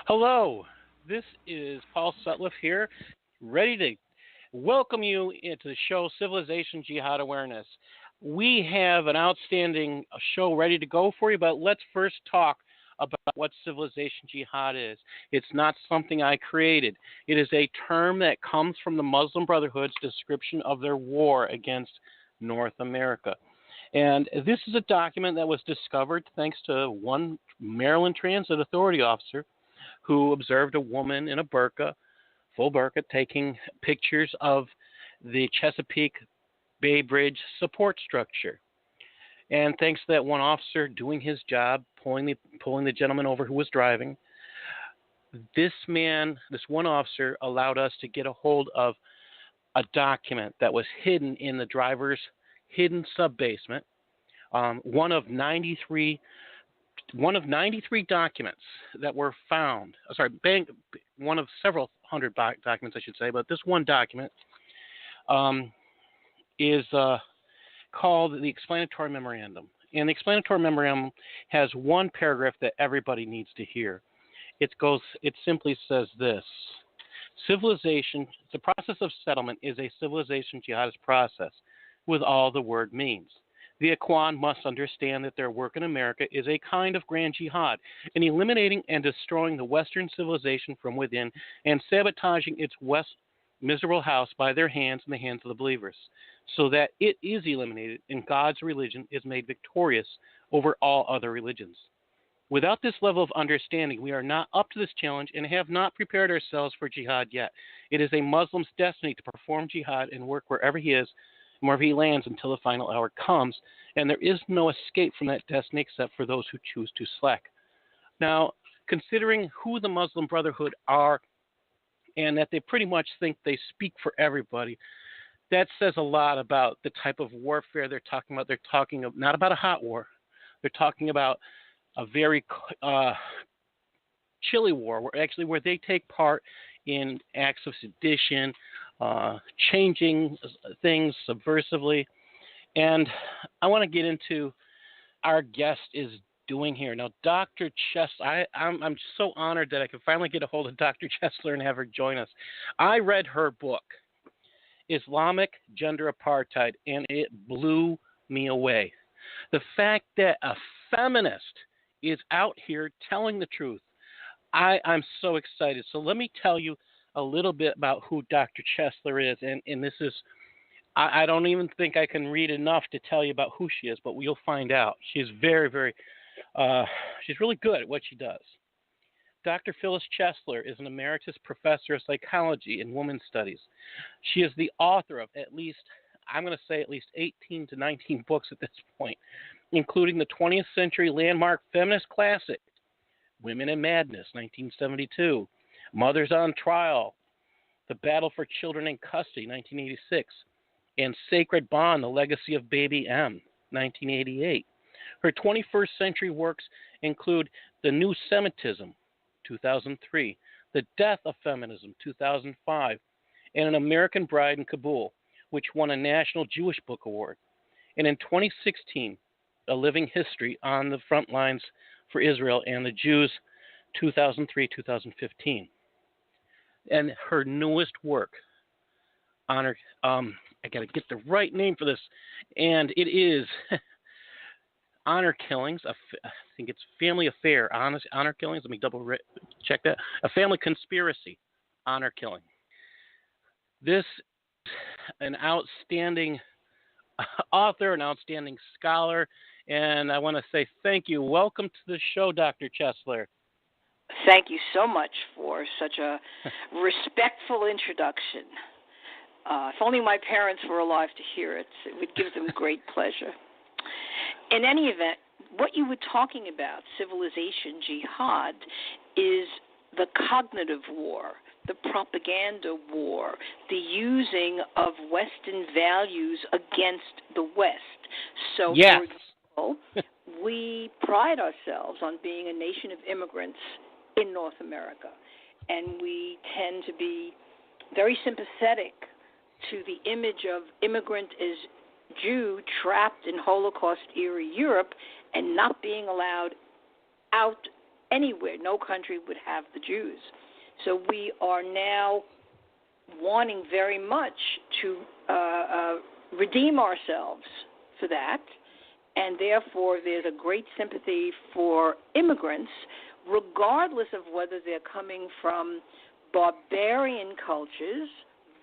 Hello, this is Paul Sutliff here, ready to welcome you into the show Civilization Jihad Awareness. We have an outstanding show ready to go for you, but let's first talk about what Civilization Jihad is. It's not something I created. It is a term that comes from the Muslim Brotherhood's description of their war against North America. And this is a document that was discovered thanks to one Maryland Transit Authority officer who observed a woman in a burqa, full burqa, taking pictures of the Chesapeake Bay Bridge support structure. And thanks to that one officer doing his job, pulling the gentleman over who was driving, this one officer allowed us to get a hold of a document that was hidden in the driver's hidden sub-basement, one of 93 documents that were found. One of several hundred documents, I should say, but this one document is called the Explanatory Memorandum. And the Explanatory Memorandum has one paragraph that everybody needs to hear. It simply says this: civilization, the process of settlement is a civilization jihadist process with all the word means. The Ikhwan must understand that their work in America is a kind of grand jihad in eliminating and destroying the Western civilization from within and sabotaging its miserable house by their hands and the hands of the believers, so that it is eliminated and God's religion is made victorious over all other religions. Without this level of understanding, we are not up to this challenge and have not prepared ourselves for jihad yet. It is a Muslim's destiny to perform jihad and work wherever he is, wherever he lands until the final hour comes, and there is no escape from that destiny except for those who choose to slack. Now, considering who the Muslim Brotherhood are and that they pretty much think they speak for everybody, that says a lot about the type of warfare they're talking about. They're talking not about a hot war. They're talking about a very chilly war, where they take part in acts of sedition, changing things subversively. And I want to get into our guest is doing here. Now, Dr. Chesler, I'm so honored that I could finally get a hold of Dr. Chesler and have her join us. I read her book, Islamic Gender Apartheid, and it blew me away. The fact that a feminist is out here telling the truth, I'm so excited. So let me tell you a little bit about who Dr. Chesler is, and this is, I don't even think I can read enough to tell you about who she is, but you'll find out. She's very, very, she's really good at what she does. Dr. Phyllis Chesler is an emeritus professor of psychology and women's studies. She is the author of at least 18 to 19 books at this point, including the 20th century landmark feminist classic, Women in Madness, 1972, Mothers on Trial, The Battle for Children in Custody, 1986, and Sacred Bond, The Legacy of Baby M, 1988. Her 21st century works include The New Semitism, 2003, The Death of Feminism, 2005, and An American Bride in Kabul, which won a National Jewish Book Award. And in 2016, A Living History on the Front Lines for Israel and the Jews, 2003-2015. And her newest work, I got to get the right name for this, and it is Honor Killings. I think it's Family Affair, Honor Killings. Let me double check that. A Family Conspiracy, Honor Killing. This is an outstanding author, an outstanding scholar, and I want to say thank you. Welcome to the show, Dr. Chesler. Thank you so much for such a respectful introduction. If only my parents were alive to hear it, it would give them great pleasure. In any event, what you were talking about, civilization jihad, is the cognitive war, the propaganda war, the using of Western values against the West. So, yes. For example, we pride ourselves on being a nation of immigrants in North America, and we tend to be very sympathetic to the image of immigrant as Jew trapped in Holocaust-era Europe and not being allowed out anywhere. No country would have the Jews. So we are now wanting very much to redeem ourselves for that, and therefore there's a great sympathy for immigrants, regardless of whether they're coming from barbarian cultures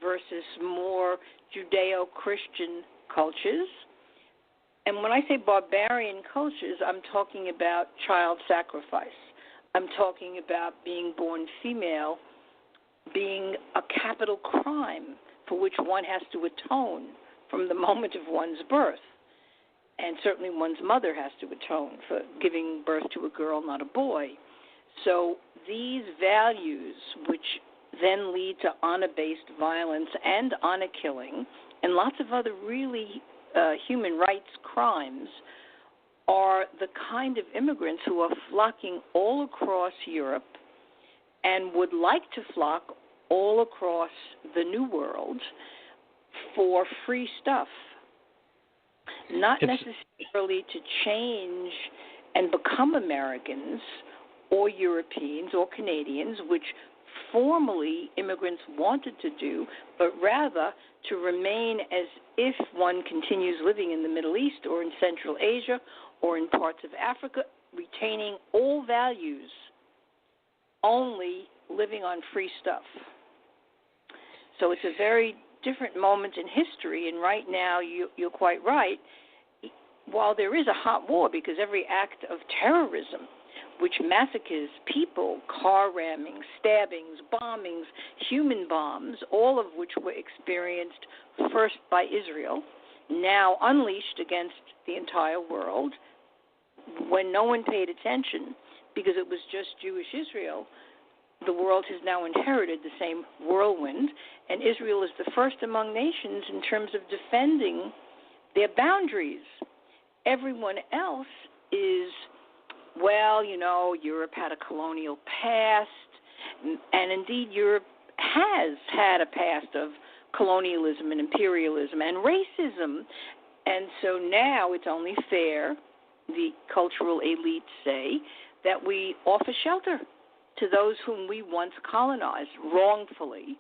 versus more Judeo-Christian cultures. And when I say barbarian cultures, I'm talking about child sacrifice. I'm talking about being born female being a capital crime for which one has to atone from the moment of one's birth. And certainly one's mother has to atone for giving birth to a girl, not a boy. So these values, which then lead to honor-based violence and honor killing and lots of other really human rights crimes, are the kind of immigrants who are flocking all across Europe and would like to flock all across the New World for free stuff, not necessarily to change and become Americans or Europeans or Canadians, which formerly immigrants wanted to do, but rather to remain as if one continues living in the Middle East or in Central Asia or in parts of Africa, retaining all values, only living on free stuff. So it's a very different moment in history, and right now you're quite right. While there is a hot war, because every act of terrorism, which massacres people, car rammings, stabbings, bombings, human bombs, all of which were experienced first by Israel, now unleashed against the entire world, when no one paid attention because it was just Jewish Israel, the world has now inherited the same whirlwind, and Israel is the first among nations in terms of defending their boundaries. Everyone else is, well, you know, Europe had a colonial past, and indeed Europe has had a past of colonialism and imperialism and racism, and so now it's only fair, the cultural elites say, that we offer shelter to those whom we once colonized wrongfully,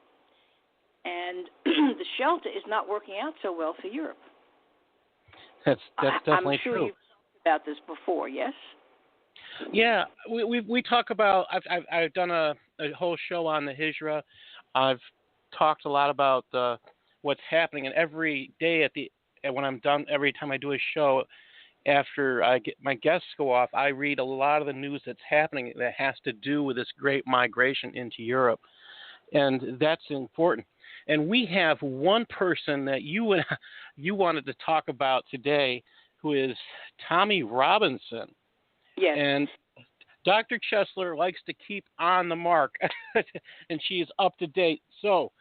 and the shelter is not working out so well for Europe. That's definitely I'm sure true. you've talked about this before, yes? Yeah, we talk about. I've done a whole show on the Hijra. I've talked a lot about what's happening, and every day when I'm done, every time I do a show, after I get my guests go off, I read a lot of the news that's happening that has to do with this great migration into Europe, and that's important. And we have one person that you wanted to talk about today, who is Tommy Robinson. Yes. And Dr. Chesler likes to keep on the mark, and she is up to date. So,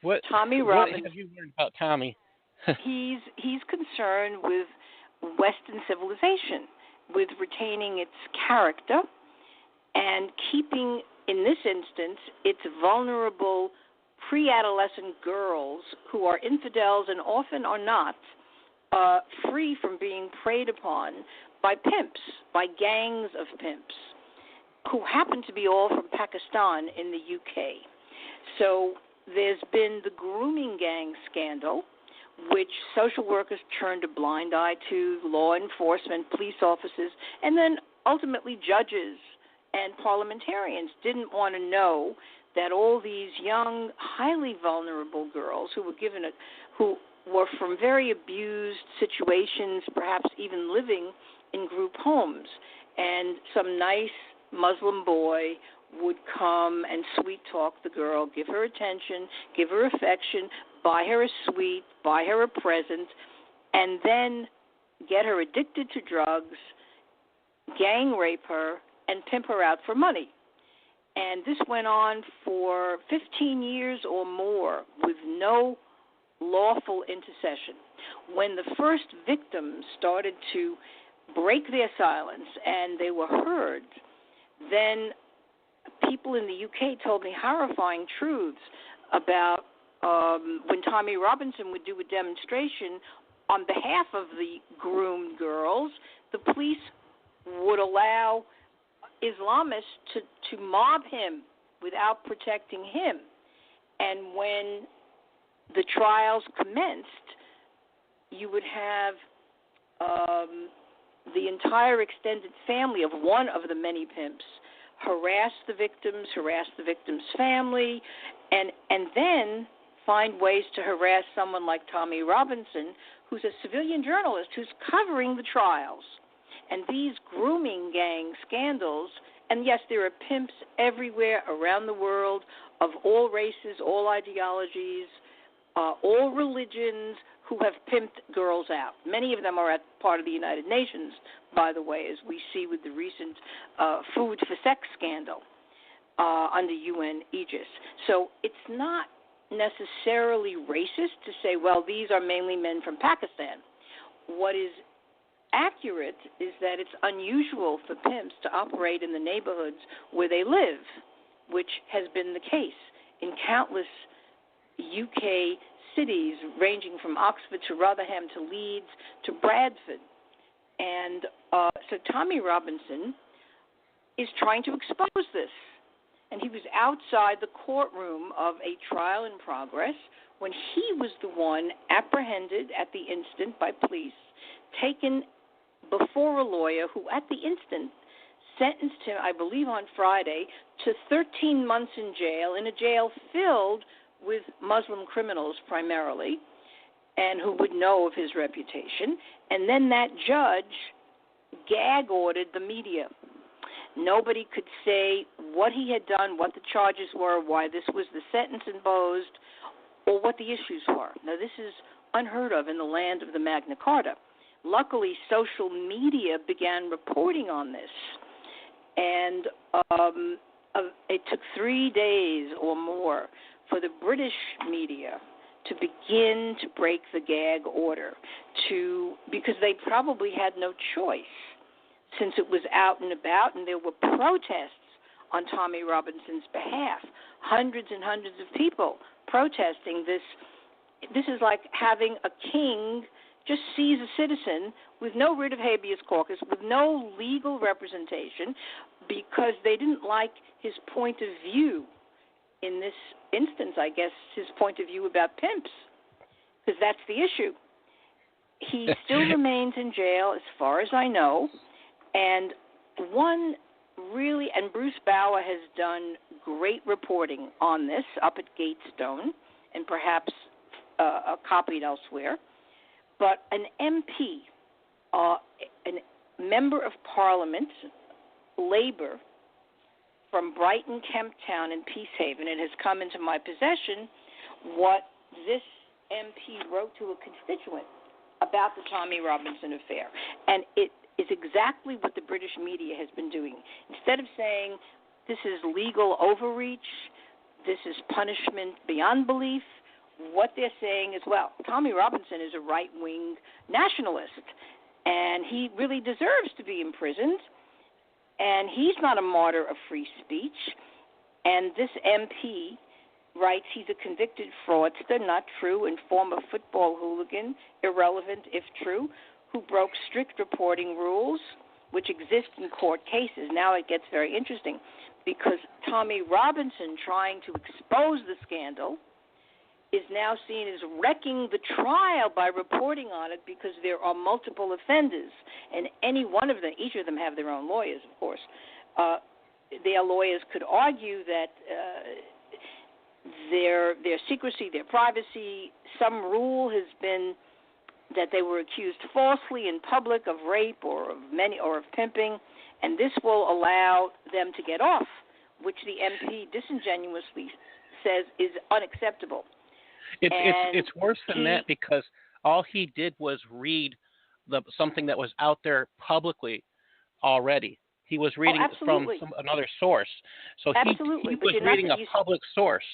what have you learned about Tommy? He's concerned with Western civilization, with retaining its character and keeping, in this instance, its vulnerable pre-adolescent girls who are infidels and often are not, free from being preyed upon by pimps, by gangs of pimps, who happen to be all from Pakistan in the UK. So there's been the grooming gang scandal, which social workers turned a blind eye to, law enforcement, police officers, and then ultimately judges and parliamentarians didn't want to know that all these young, highly vulnerable girls who were from very abused situations, perhaps even living in group homes, and some nice Muslim boy would come and sweet talk the girl, give her attention, give her affection, buy her a sweet, buy her a present, and then get her addicted to drugs, gang rape her, and pimp her out for money. And this went on for 15 years or more with no lawful intercession. When the first victims started to break their silence and they were heard, then people in the UK told me horrifying truths about when Tommy Robinson would do a demonstration on behalf of the groomed girls, the police would allow Islamists to mob him without protecting him. And when the trials commenced, you would have the entire extended family of one of the many pimps harass the victim's family, and then find ways to harass someone like Tommy Robinson, who's a civilian journalist who's covering the trials. And these grooming gang scandals, and yes, there are pimps everywhere around the world of all races, all ideologies, all religions, who have pimped girls out. Many of them are at part of the United Nations, by the way, as we see with the recent food for sex scandal under UN aegis. So it's not necessarily racist to say, well, these are mainly men from Pakistan. What is accurate is that it's unusual for pimps to operate in the neighborhoods where they live, which has been the case in countless UK cities ranging from Oxford to Rotherham to Leeds to Bradford. And so Tommy Robinson is trying to expose this. And he was outside the courtroom of a trial in progress when he was the one apprehended at the instant by police, taken before a lawyer who at the instant sentenced him, I believe on Friday, to 13 months in jail, in a jail filled with Muslim criminals primarily, and who would know of his reputation. And then that judge gag ordered the media. Nobody could say what he had done, what the charges were, why this was the sentence imposed, or what the issues were. Now, this is unheard of in the land of the Magna Carta. Luckily, social media began reporting on this, and it took 3 days or more for the British media to begin to break the gag order, because they probably had no choice, since it was out and about, and there were protests on Tommy Robinson's behalf. Hundreds and hundreds of people protesting this. This is like having a king just seize a citizen with no writ of habeas corpus, with no legal representation, because they didn't like his point of view. In this instance, I guess, his point of view about pimps, because that's the issue. He still remains in jail, as far as I know, and Bruce Bauer has done great reporting on this up at Gatestone, and perhaps copied elsewhere. But an MP, a member of Parliament, Labour, from Brighton, Kemp Town, and Peacehaven, it has come into my possession what this MP wrote to a constituent about the Tommy Robinson affair. And it is exactly what the British media has been doing. Instead of saying this is legal overreach, this is punishment beyond belief, what they're saying is, well, Tommy Robinson is a right-wing nationalist, and he really deserves to be imprisoned, and he's not a martyr of free speech. And this MP writes he's a convicted fraudster, not true, and former football hooligan, irrelevant if true, who broke strict reporting rules, which exist in court cases. Now it gets very interesting, because Tommy Robinson, trying to expose the scandal, is now seen as wrecking the trial by reporting on it, because there are multiple offenders, and any one of them, each of them have their own lawyers, of course. Their lawyers could argue that their secrecy, their privacy, some rule has been that they were accused falsely in public of rape or of pimping, and this will allow them to get off, which the MP disingenuously says is unacceptable. It's worse than that, because all he did was read something that was out there publicly already. He was reading from another source. So he was reading a public source.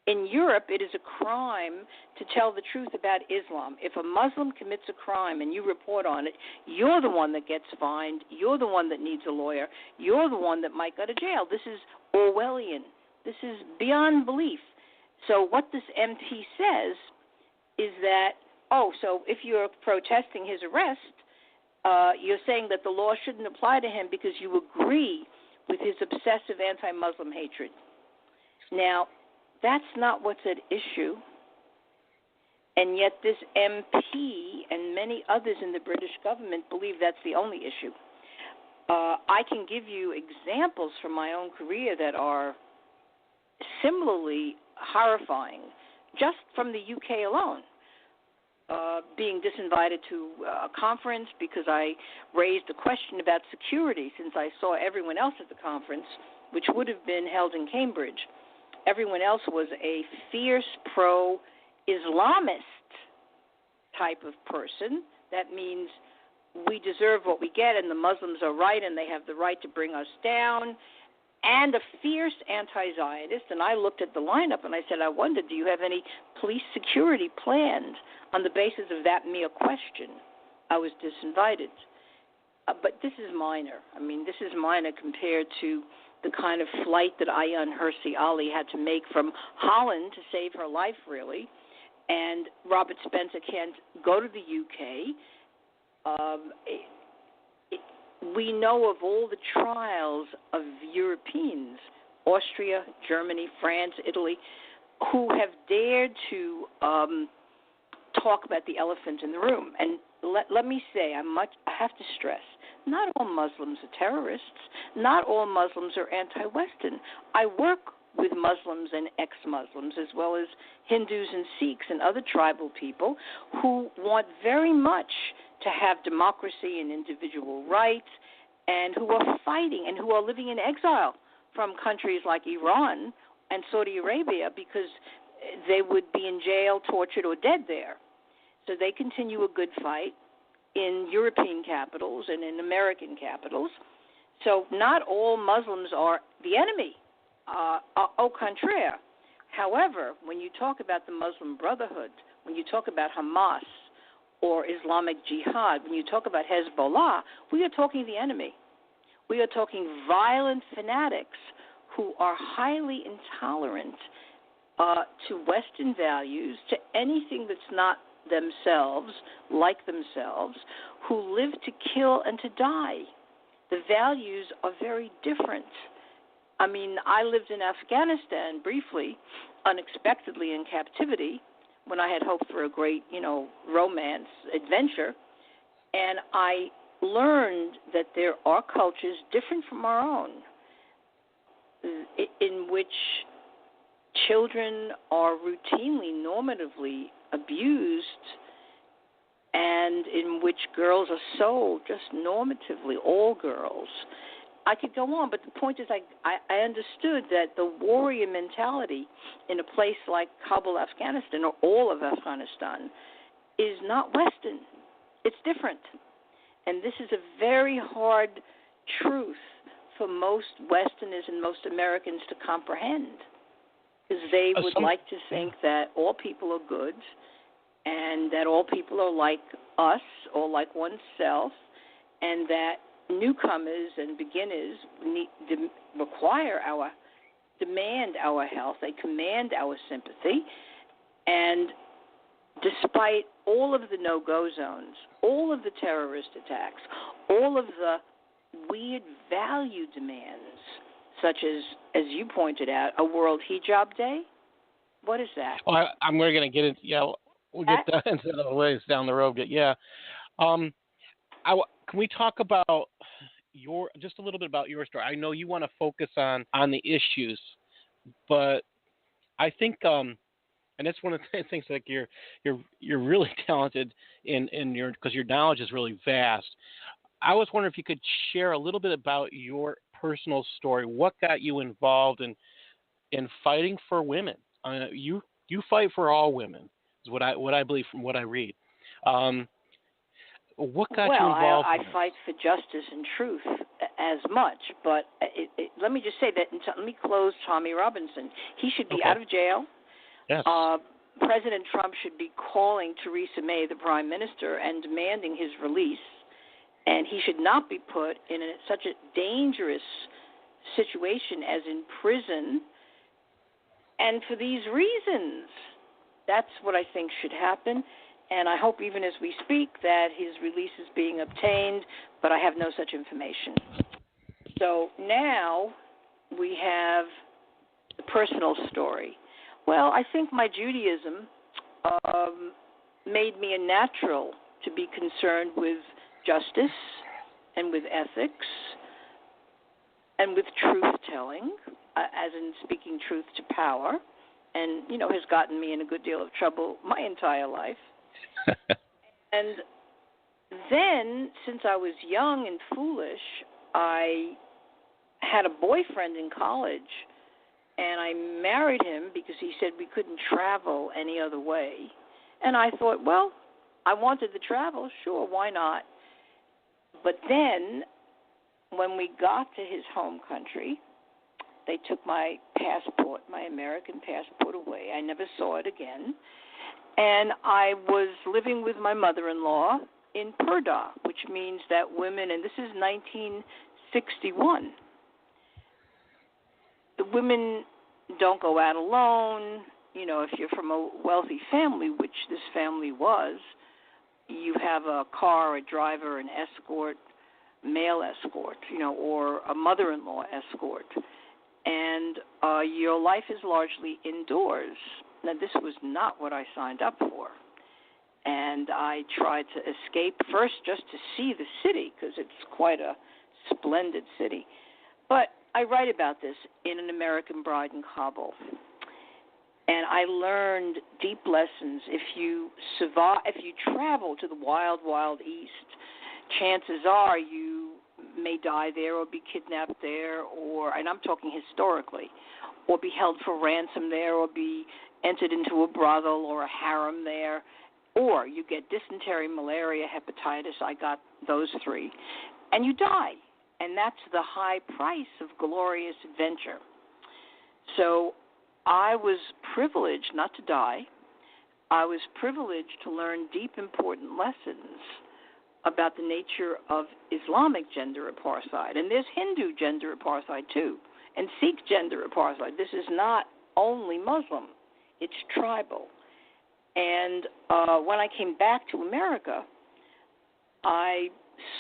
In Europe, it is a crime to tell the truth about Islam. If a Muslim commits a crime and you report on it, you're the one that gets fined. You're the one that needs a lawyer. You're the one that might go to jail. This is Orwellian. This is beyond belief. So what this MP says is that, so if you're protesting his arrest, you're saying that the law shouldn't apply to him because you agree with his obsessive anti-Muslim hatred. Now, that's not what's at issue, and yet this MP and many others in the British government believe that's the only issue. I can give you examples from my own career that are similarly horrifying, just from the UK alone. Being disinvited to a conference because I raised a question about security, since I saw everyone else at the conference, which would have been held in Cambridge. Everyone else was a fierce pro-Islamist type of person. That means we deserve what we get, and the Muslims are right, and they have the right to bring us down, and a fierce anti-Zionist. And I looked at the lineup, and I said, I wonder, do you have any police security planned? On the basis of that mere question, I was disinvited. But this is minor. I mean, this is minor compared to the kind of flight that Ayaan Hirsi Ali had to make from Holland to save her life, really. And Robert Spencer can't go to the UK. We know of all the trials of Europeans, Austria, Germany, France, Italy, who have dared to talk about the elephant in the room. And let me say, I have to stress, not all Muslims are terrorists. Not all Muslims are anti-Western. I work with Muslims and ex-Muslims, as well as Hindus and Sikhs and other tribal people who want very much to have democracy and individual rights, and who are fighting and who are living in exile from countries like Iran and Saudi Arabia because they would be in jail, tortured, or dead there. So they continue a good fight in European capitals and in American capitals. So not all Muslims are the enemy, au contraire. However, when you talk about the Muslim Brotherhood, when you talk about Hamas or Islamic Jihad, when you talk about Hezbollah, we are talking the enemy. We are talking violent fanatics who are highly intolerant to Western values, to anything that's not themselves, like themselves, who live to kill and to die. The values are very different. I mean, I lived in Afghanistan briefly, unexpectedly in captivity, when I had hoped for a great, romance adventure, and I learned that there are cultures different from our own in which children are routinely, normatively abused, and in which girls are sold just normatively, all girls. I could go on, but the point is I understood that the warrior mentality in a place like Kabul, Afghanistan, or all of Afghanistan, is not Western. It's different. And this is a very hard truth for most Westerners and most Americans to comprehend, because they would like to think that all people are good and that all people are like us or like oneself, and that newcomers and beginners demand our help. They command our sympathy. And despite all of the no-go zones, all of the terrorist attacks, all of the weird value demands, such as you pointed out, a World Hijab Day? What is that? Well, I'm going to get into, we'll get that into the ways down the road. But can we talk about just a little bit about your story? I know you want to focus on the issues, but I think, and that's one of the things, like you're really talented because your knowledge is really vast. I was wondering if you could share a little bit about your personal story. What got you involved in fighting for women? You fight for all women, is what I believe from what I read. What got you involved? I fight for justice and truth as much, but let me just say that. Let me close Tommy Robinson. He should be out of jail. Yes. President Trump should be calling Theresa May, the Prime Minister, and demanding his release. And he should not be put in such a dangerous situation as in prison. And for these reasons, that's what I think should happen. And I hope even as we speak that his release is being obtained, but I have no such information. So now we have the personal story. Well, I think my Judaism made me a natural to be concerned with justice and with ethics and with truth-telling, as in speaking truth to power, and, has gotten me in a good deal of trouble my entire life. And then, since I was young and foolish, I had a boyfriend in college, and I married him because he said we couldn't travel any other way. And I thought, well, I wanted to travel, sure, why not? But then, when we got to his home country, they took my passport, my American passport, away. I never saw it again. And I was living with my mother-in-law in Purdah, which means that women, and this is 1961, the women don't go out alone. If you're from a wealthy family, which this family was, you have a car, a driver, an escort, male escort, or a mother-in-law escort. And your life is largely indoors. Now, this was not what I signed up for. And I tried to escape first just to see the city, because it's quite a splendid city. But I write about this in An American Bride in Kabul. And I learned deep lessons. If you travel to the wild, wild East, chances are you may die there or be kidnapped there, and I'm talking historically, or be held for ransom there, or be entered into a brothel or a harem there, or you get dysentery, malaria, hepatitis. I got those three, and you die. And that's the high price of glorious adventure. So I was privileged not to die. I was privileged to learn deep, important lessons about the nature of Islamic gender apartheid. And there's Hindu gender apartheid, too, and Sikh gender apartheid. This is not only Muslim. It's tribal. And when I came back to America, I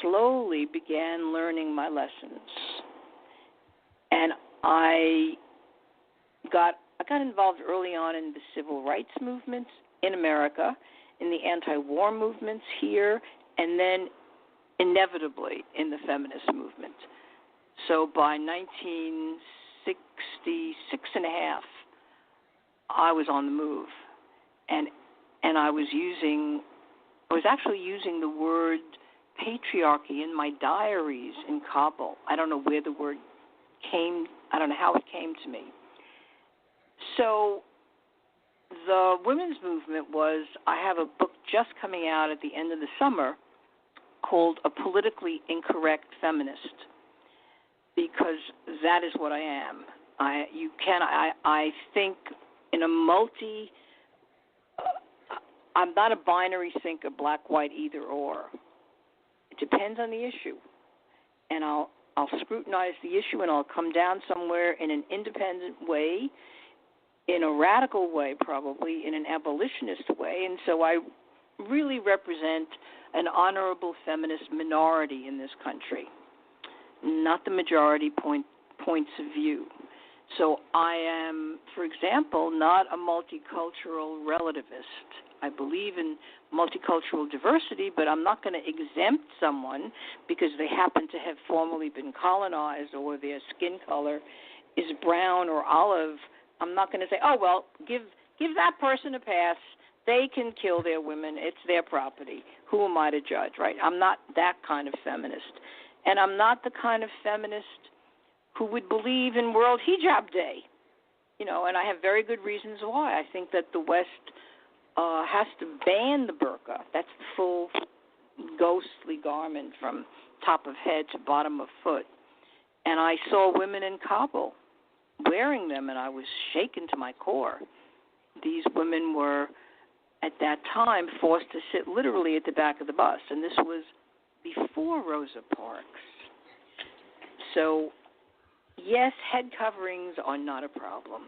slowly began learning my lessons. And I got involved early on in the civil rights movements in America, in the anti-war movements here, and then inevitably in the feminist movement. So by 1966 and a half, I was on the move, and I was actually using the word patriarchy in my diaries in Kabul. I don't know where the word came. I don't know how it came to me. So the women's movement was, I have a book just coming out at the end of the summer called A Politically Incorrect Feminist, because that is what I am. I think in a I'm not a binary thinker, black, white, either or. It depends on the issue. And I'll scrutinize the issue, and I'll come down somewhere in an independent way, in a radical way probably, in an abolitionist way. And so I really represent an honorable feminist minority in this country, not the majority points of view. So I am, for example, not a multicultural relativist. I believe in multicultural diversity, but I'm not going to exempt someone because they happen to have formerly been colonized or their skin color is brown or olive. I'm not going to say, oh, well, give that person a pass. They can kill their women. It's their property. Who am I to judge, right? I'm not that kind of feminist. And I'm not the kind of feminist who would believe in World Hijab Day. And I have very good reasons why. I think that the West has to ban the burqa. That's the full ghostly garment from top of head to bottom of foot. And I saw women in Kabul wearing them, and I was shaken to my core. These women were, at that time, forced to sit literally at the back of the bus, and this was before Rosa Parks. So, yes, head coverings are not a problem.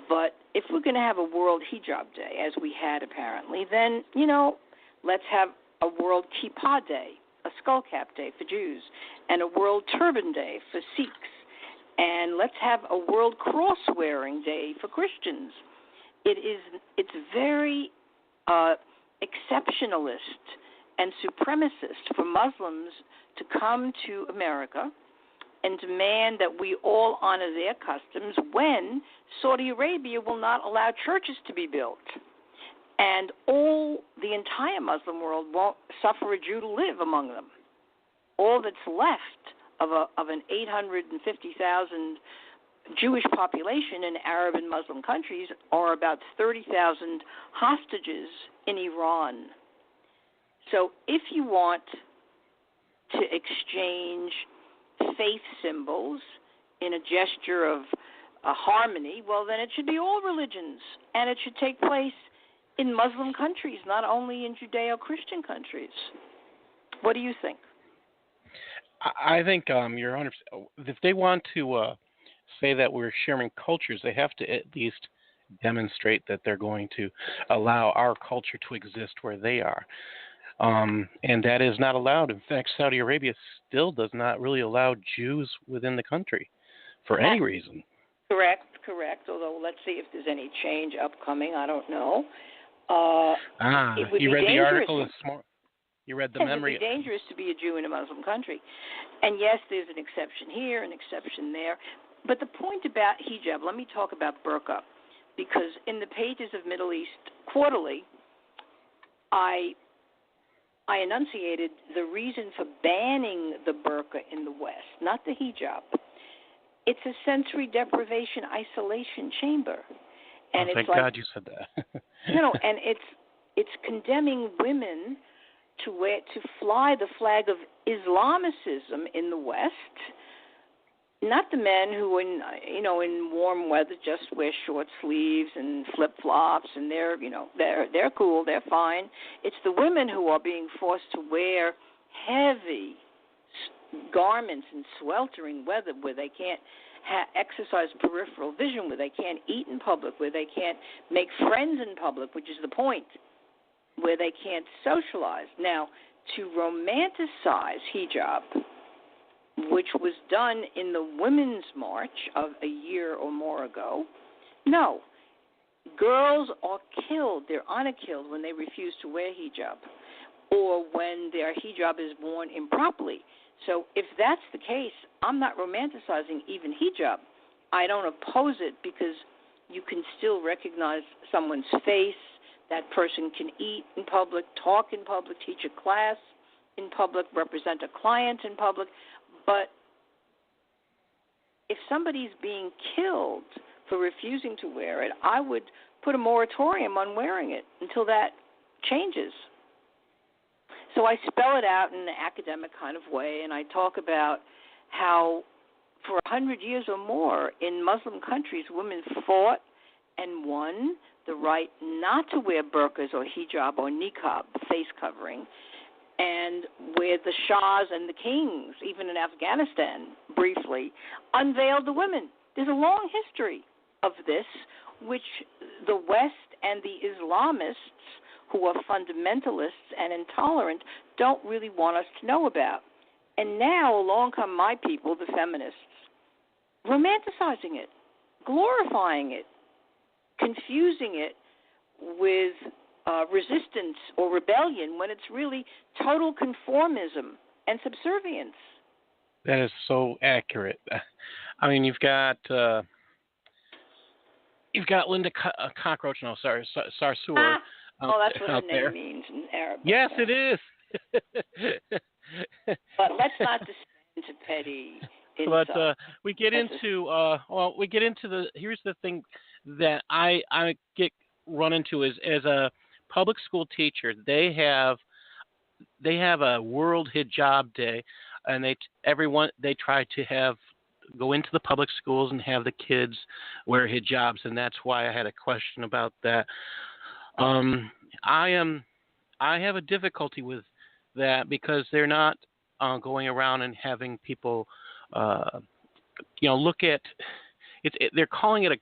But if we're going to have a World Hijab Day, as we had apparently, then, let's have a World Kippah Day, a skull cap day for Jews, and a World Turban Day for Sikhs, and let's have a World Cross-Wearing Day for Christians. It's very exceptionalist and supremacist for Muslims to come to America and demand that we all honor their customs when Saudi Arabia will not allow churches to be built. And the entire Muslim world won't suffer a Jew to live among them. All that's left of an 850,000 Jewish population in Arab and Muslim countries are about 30,000 hostages in Iran. So if you want to exchange faith symbols in a gesture of harmony, well, then it should be all religions, and it should take place in Muslim countries, not only in Judeo-Christian countries. What do you think? I think you're 100%. If they want to say that we're sharing cultures, they have to at least demonstrate that they're going to allow our culture to exist where they are. And that is not allowed. In fact, Saudi Arabia still does not really allow Jews within the country for any reason. Correct. Although let's see if there's any change upcoming. I don't know. You read the article this morning? You read the memory? It would be dangerous to be a Jew in a Muslim country. And yes, there's an exception here, an exception there. But the point about hijab, let me talk about burqa, because in the pages of Middle East Quarterly, I enunciated the reason for banning the burqa in the West, not the hijab. It's a sensory deprivation isolation chamber. And thank God you said that. And it's condemning women to fly the flag of Islamicism in the West, not the men who in warm weather just wear short sleeves and flip flops and they're cool, they're fine. It's the women who are being forced to wear heavy garments in sweltering weather where they can't exercise peripheral vision, where they can't eat in public, where they can't make friends in public, which is the point, where they can't socialize. Now, to romanticize hijab, which was done in the Women's March of a year or more ago, no. Girls are killed, they're honor killed when they refuse to wear hijab or when their hijab is worn improperly. So if that's the case, I'm not romanticizing even hijab. I don't oppose it because you can still recognize someone's face. That person can eat in public, talk in public, teach a class in public, represent a client in public. But if somebody's being killed for refusing to wear it, I would put a moratorium on wearing it until that changes. So I spell it out in an academic kind of way, and I talk about how for 100 years or more in Muslim countries, women fought and won the right not to wear burqas or hijab or niqab, face covering, and where the shahs and the kings, even in Afghanistan briefly, unveiled the women. There's a long history of this, which the West and the Islamists, who are fundamentalists and intolerant, don't really want us to know about. And now along come my people, the feminists, romanticizing it, glorifying it, confusing it with resistance or rebellion when it's really total conformism and subservience. That is so accurate. I mean, you've got Linda Cockroach. No, sorry, Sarsour. Oh, that's what her name means in Arabic. Yes, it is. But let's not descend to petty insults. But we get into here's the thing that I get run into is as a public school teacher, they have a World Hijab Day, and they try to go into the public schools and have the kids wear hijabs, and that's why I had a question about that. I have a difficulty with that because they're not going around and having people, look at it. They're calling it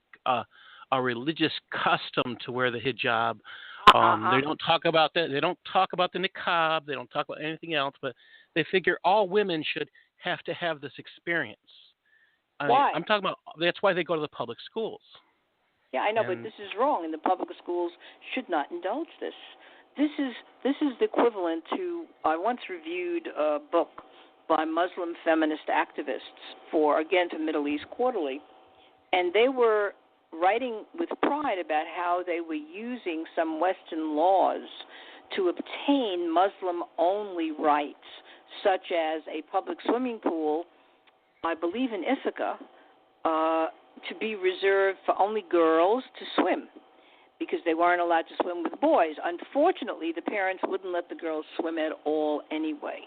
a religious custom to wear the hijab. They don't talk about that. They don't talk about the niqab. They don't talk about anything else. But They figure all women should have to have this experience. Why? I'm talking about, that's why they go to the public schools. Yeah, I know, but this is wrong, and the public schools should not indulge this. This is the equivalent to, I once reviewed a book by Muslim feminist activists for Middle East Quarterly, and they were writing with pride about how they were using some Western laws to obtain Muslim-only rights, such as a public swimming pool, I believe in Ithaca, to be reserved for only girls to swim because they weren't allowed to swim with boys. Unfortunately, the parents wouldn't let the girls swim at all anyway.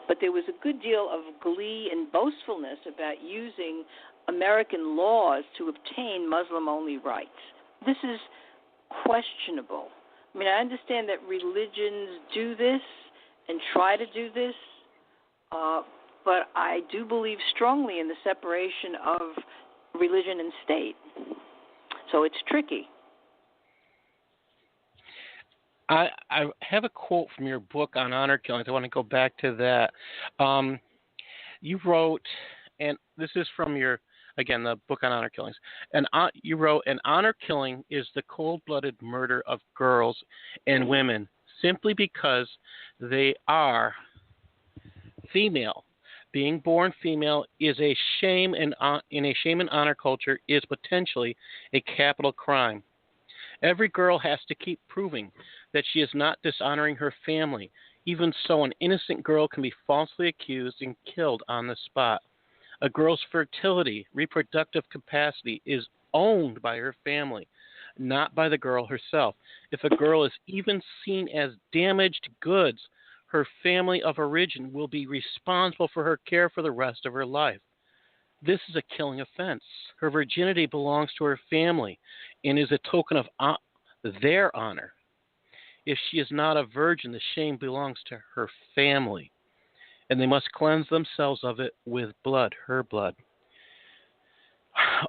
But there was a good deal of glee and boastfulness about using American laws to obtain Muslim-only rights. This is questionable. I mean, I understand that religions do this and try to do this, but I do believe strongly in the separation of religion and state. So it's tricky. I have a quote from your book on honor killings. I want to go back to that. You wrote, and this is from your, again, the book on honor killings. And you wrote, an honor killing is the cold-blooded murder of girls and women simply because they are female. Being born female is a shame, and in a shame and honor culture is potentially a capital crime. Every girl has to keep proving that she is not dishonoring her family. Even so, an innocent girl can be falsely accused and killed on the spot. A girl's fertility, reproductive capacity is owned by her family, not by the girl herself. If a girl is even seen as damaged goods, her family of origin will be responsible for her care for the rest of her life. This is a killing offense. Her virginity belongs to her family and is a token of their honor. If she is not a virgin, the shame belongs to her family, and they must cleanse themselves of it with blood, her blood.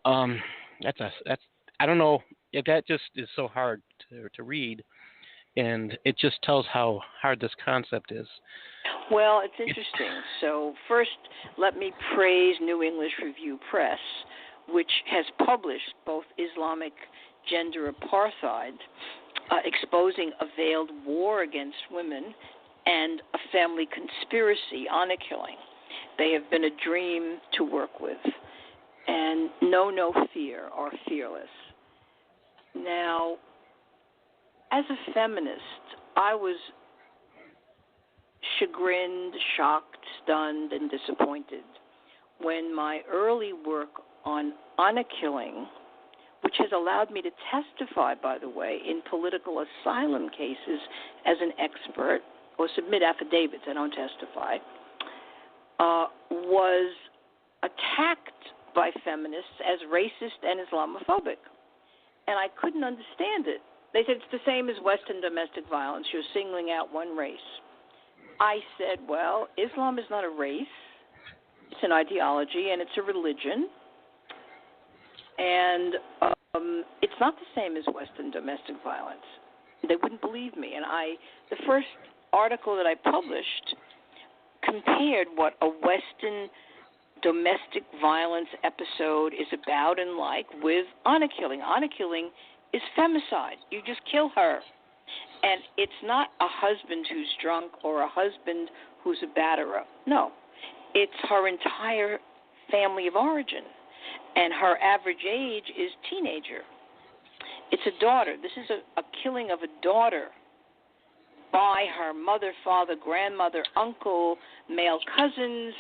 That's I don't know. That just is so hard to read. And it just tells how hard this concept is. Well, it's interesting. So first, let me praise New English Review Press, which has published both Islamic gender apartheid, exposing a veiled war against women, and a family conspiracy, honor killing. They have been a dream to work with. And no fear, are fearless. Now, as a feminist, I was chagrined, shocked, stunned, and disappointed when my early work on honor killing, which has allowed me to testify, by the way, in political asylum cases as an expert, or submit affidavits, I don't testify, was attacked by feminists as racist and Islamophobic. And I couldn't understand it. They said it's the same as Western domestic violence. You're singling out one race. I said, well, Islam is not a race. It's an ideology, and it's a religion. And it's not the same as Western domestic violence. They wouldn't believe me. And the first article that I published compared what a Western domestic violence episode is about and like with honor killing. Honor killing is femicide. You just kill her. And it's not a husband who's drunk or a husband who's a batterer. No. It's her entire family of origin. And her average age is teenager. It's a daughter. This is a killing of a daughter by her mother, father, grandmother, uncle, male cousins.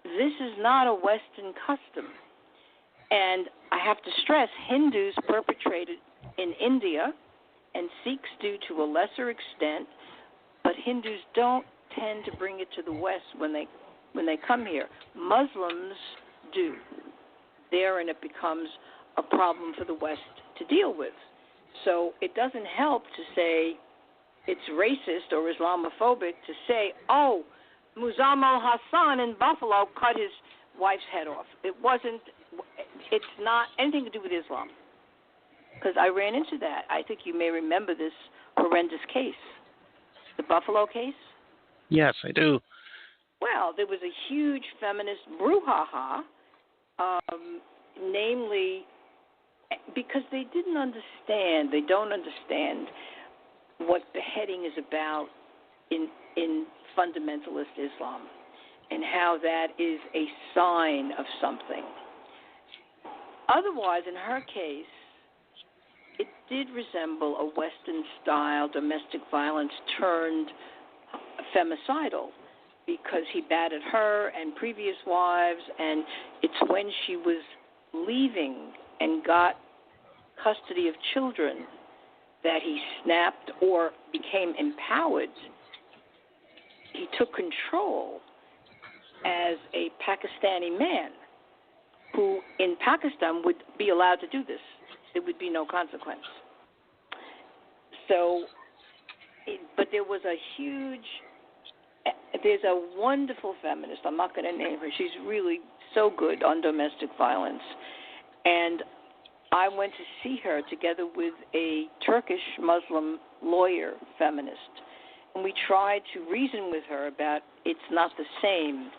This is not a Western custom. And I have to stress, Hindus perpetrated in India, and Sikhs do to a lesser extent, but Hindus don't tend to bring it to the West when they come here. Muslims do. There, and it becomes a problem for the West to deal with. So it doesn't help to say it's racist or Islamophobic to say, oh, Muzammil Hassan in Buffalo cut his wife's head off. It's not anything to do with Islam. Because I ran into that. I think you may remember this horrendous case, the Buffalo case. Yes, I do. Well, there was a huge feminist brouhaha, namely because they don't understand what beheading is about in fundamentalist Islam and how that is a sign of something. Otherwise, in her case, it did resemble a Western-style domestic violence turned femicidal, because he battered her and previous wives, and it's when she was leaving and got custody of children that he snapped or became empowered. He took control as a Pakistani man who in Pakistan would be allowed to do this. There would be no consequence. So, but there was there's a wonderful feminist, I'm not going to name her, she's really so good on domestic violence. And I went to see her together with a Turkish Muslim lawyer feminist. And we tried to reason with her about it's not the same.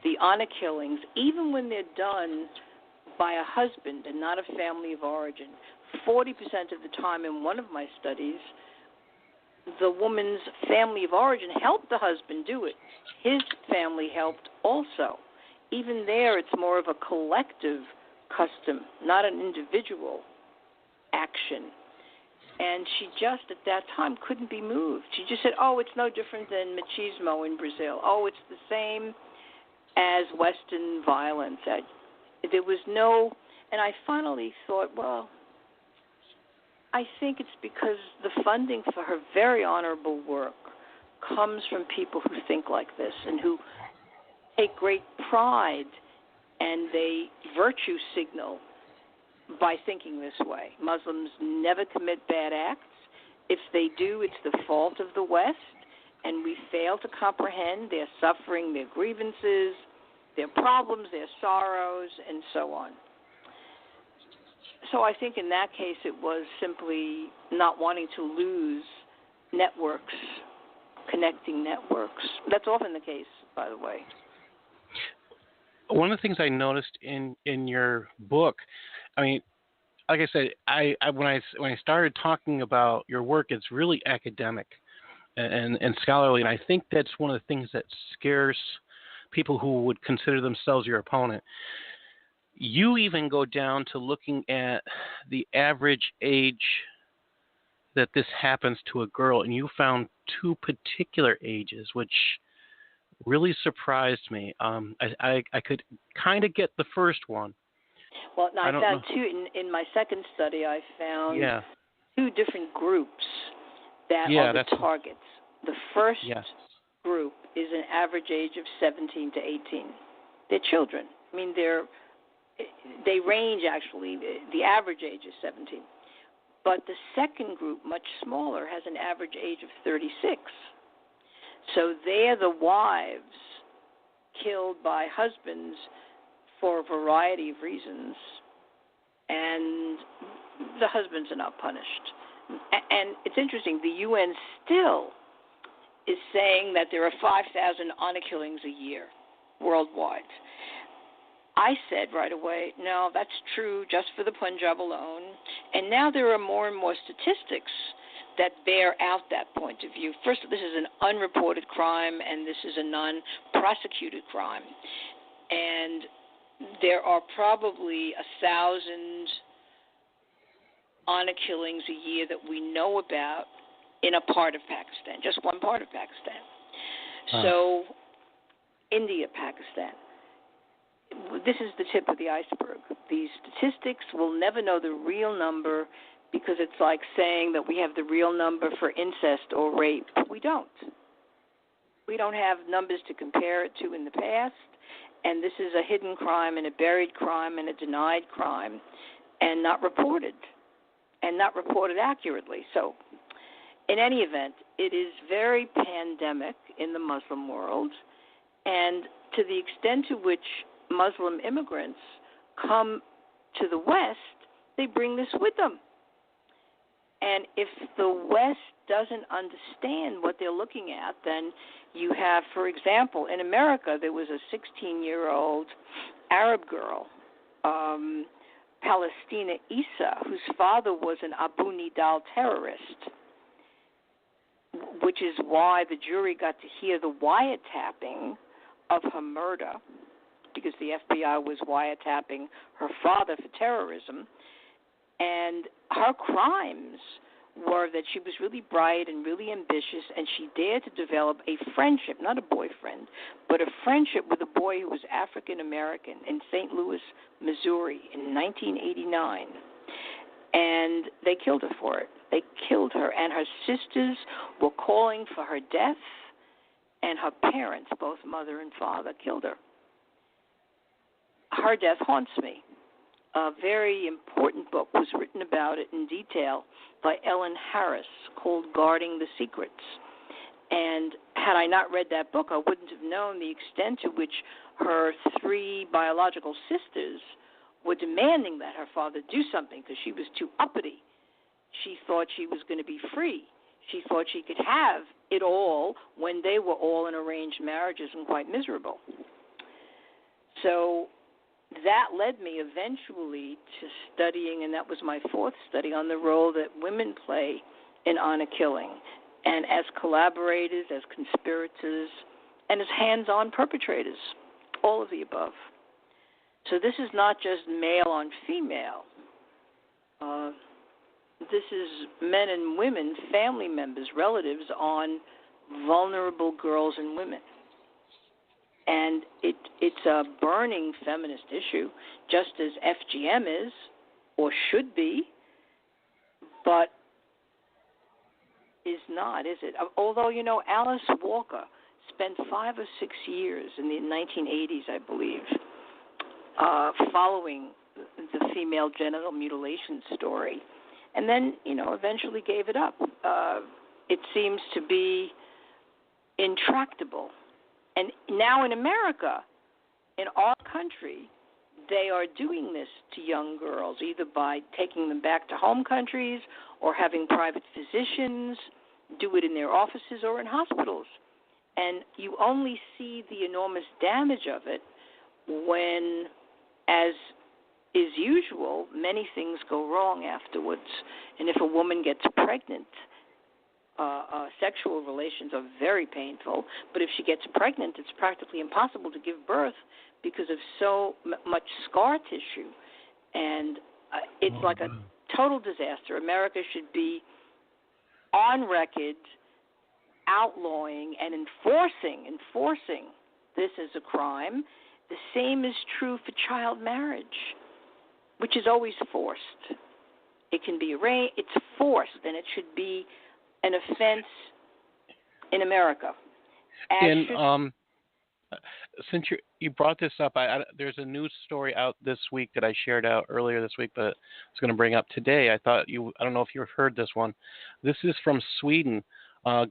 The honor killings, even when they're done by a husband and not a family of origin, 40% of the time in one of my studies, the woman's family of origin helped the husband do it. His family helped also. Even there, it's more of a collective custom, not an individual action. And she just, at that time, couldn't be moved. She just said, oh, it's no different than machismo in Brazil. Oh, it's the same as Western violence. There was no, and I finally thought, well, I think it's because the funding for her very honorable work comes from people who think like this and who take great pride and they virtue signal by thinking this way. Muslims never commit bad acts. If they do, it's the fault of the West, and we fail to comprehend their suffering, their grievances, their problems, their sorrows, and so on. So I think in that case it was simply not wanting to lose networks, connecting networks. That's often the case, by the way. One of the things I noticed in your book, I mean, like I said, when I started talking about your work, it's really academic and scholarly, and I think that's one of the things that scares people who would consider themselves your opponent. You even go down to looking at the average age that this happens to a girl, and you found two particular ages, which really surprised me. I could kind of get the first one. Well, no, I found two. In my second study, I found two different groups that are the targets. The first group is an average age of 17 to 18. They're children. I mean, they range, actually. The average age is 17. But the second group, much smaller, has an average age of 36. So they're the wives killed by husbands for a variety of reasons, and the husbands are not punished. And it's interesting, the UN still is saying that there are 5,000 honor killings a year worldwide. I said right away, no, that's true just for the Punjab alone. And now there are more and more statistics that bear out that point of view. First, this is an unreported crime, and this is a non-prosecuted crime. And there are probably 1,000 honor killings a year that we know about in a part of Pakistan, just one part of Pakistan. So, India, Pakistan. This is the tip of the iceberg. These statistics will never know the real number because it's like saying that we have the real number for incest or rape. We don't. We don't have numbers to compare it to in the past, and this is a hidden crime and a buried crime and a denied crime and not reported accurately. So in any event, it is very pandemic in the Muslim world, and to the extent to which Muslim immigrants come to the West, they bring this with them. And if the West doesn't understand what they're looking at, then you have, for example, in America, there was a 16-year-old Arab girl, Palestina Issa, whose father was an Abu Nidal terrorist, which is why the jury got to hear the wiretapping of her murder, because the FBI was wiretapping her father for terrorism. And her crimes were that she was really bright and really ambitious, and she dared to develop a friendship, not a boyfriend, but a friendship with a boy who was African American in St. Louis, Missouri in 1989. And they killed her for it. They killed her, and her sisters were calling for her death, and her parents, both mother and father, killed her. Her death haunts me. A very important book was written about it in detail by Ellen Harris called Guarding the Secrets. And had I not read that book, I wouldn't have known the extent to which her 3 biological sisters were demanding that her father do something because she was too uppity. She thought she was going to be free. She thought she could have it all when they were all in arranged marriages and quite miserable. So that led me eventually to studying, and that was my 4th study, on the role that women play in honor killing, and as collaborators, as conspirators, and as hands-on perpetrators, all of the above. So this is not just male on female. This is men and women, family members, relatives on vulnerable girls and women. And it's a burning feminist issue, just as FGM is, or should be, but is not, is it? Although, Alice Walker spent 5 or 6 years in the 1980s, I believe, following the female genital mutilation story, and then, eventually gave it up. It seems to be intractable. And now in America, in our country, they are doing this to young girls, either by taking them back to home countries or having private physicians do it in their offices or in hospitals. And you only see the enormous damage of it when, as is usual, many things go wrong afterwards. And if a woman gets pregnant, sexual relations are very painful, but if she gets pregnant, it's practically impossible to give birth because of so much scar tissue. And it's like a total disaster. America should be on record outlawing and enforcing this as a crime. The same is true for child marriage, which is always forced. It can be arranged, it's forced, and it should be an offense in America. Since you brought this up, there's a news story out this week that I shared out earlier this week, but I was going to bring up today. I don't know if you've heard this one. This is from Sweden.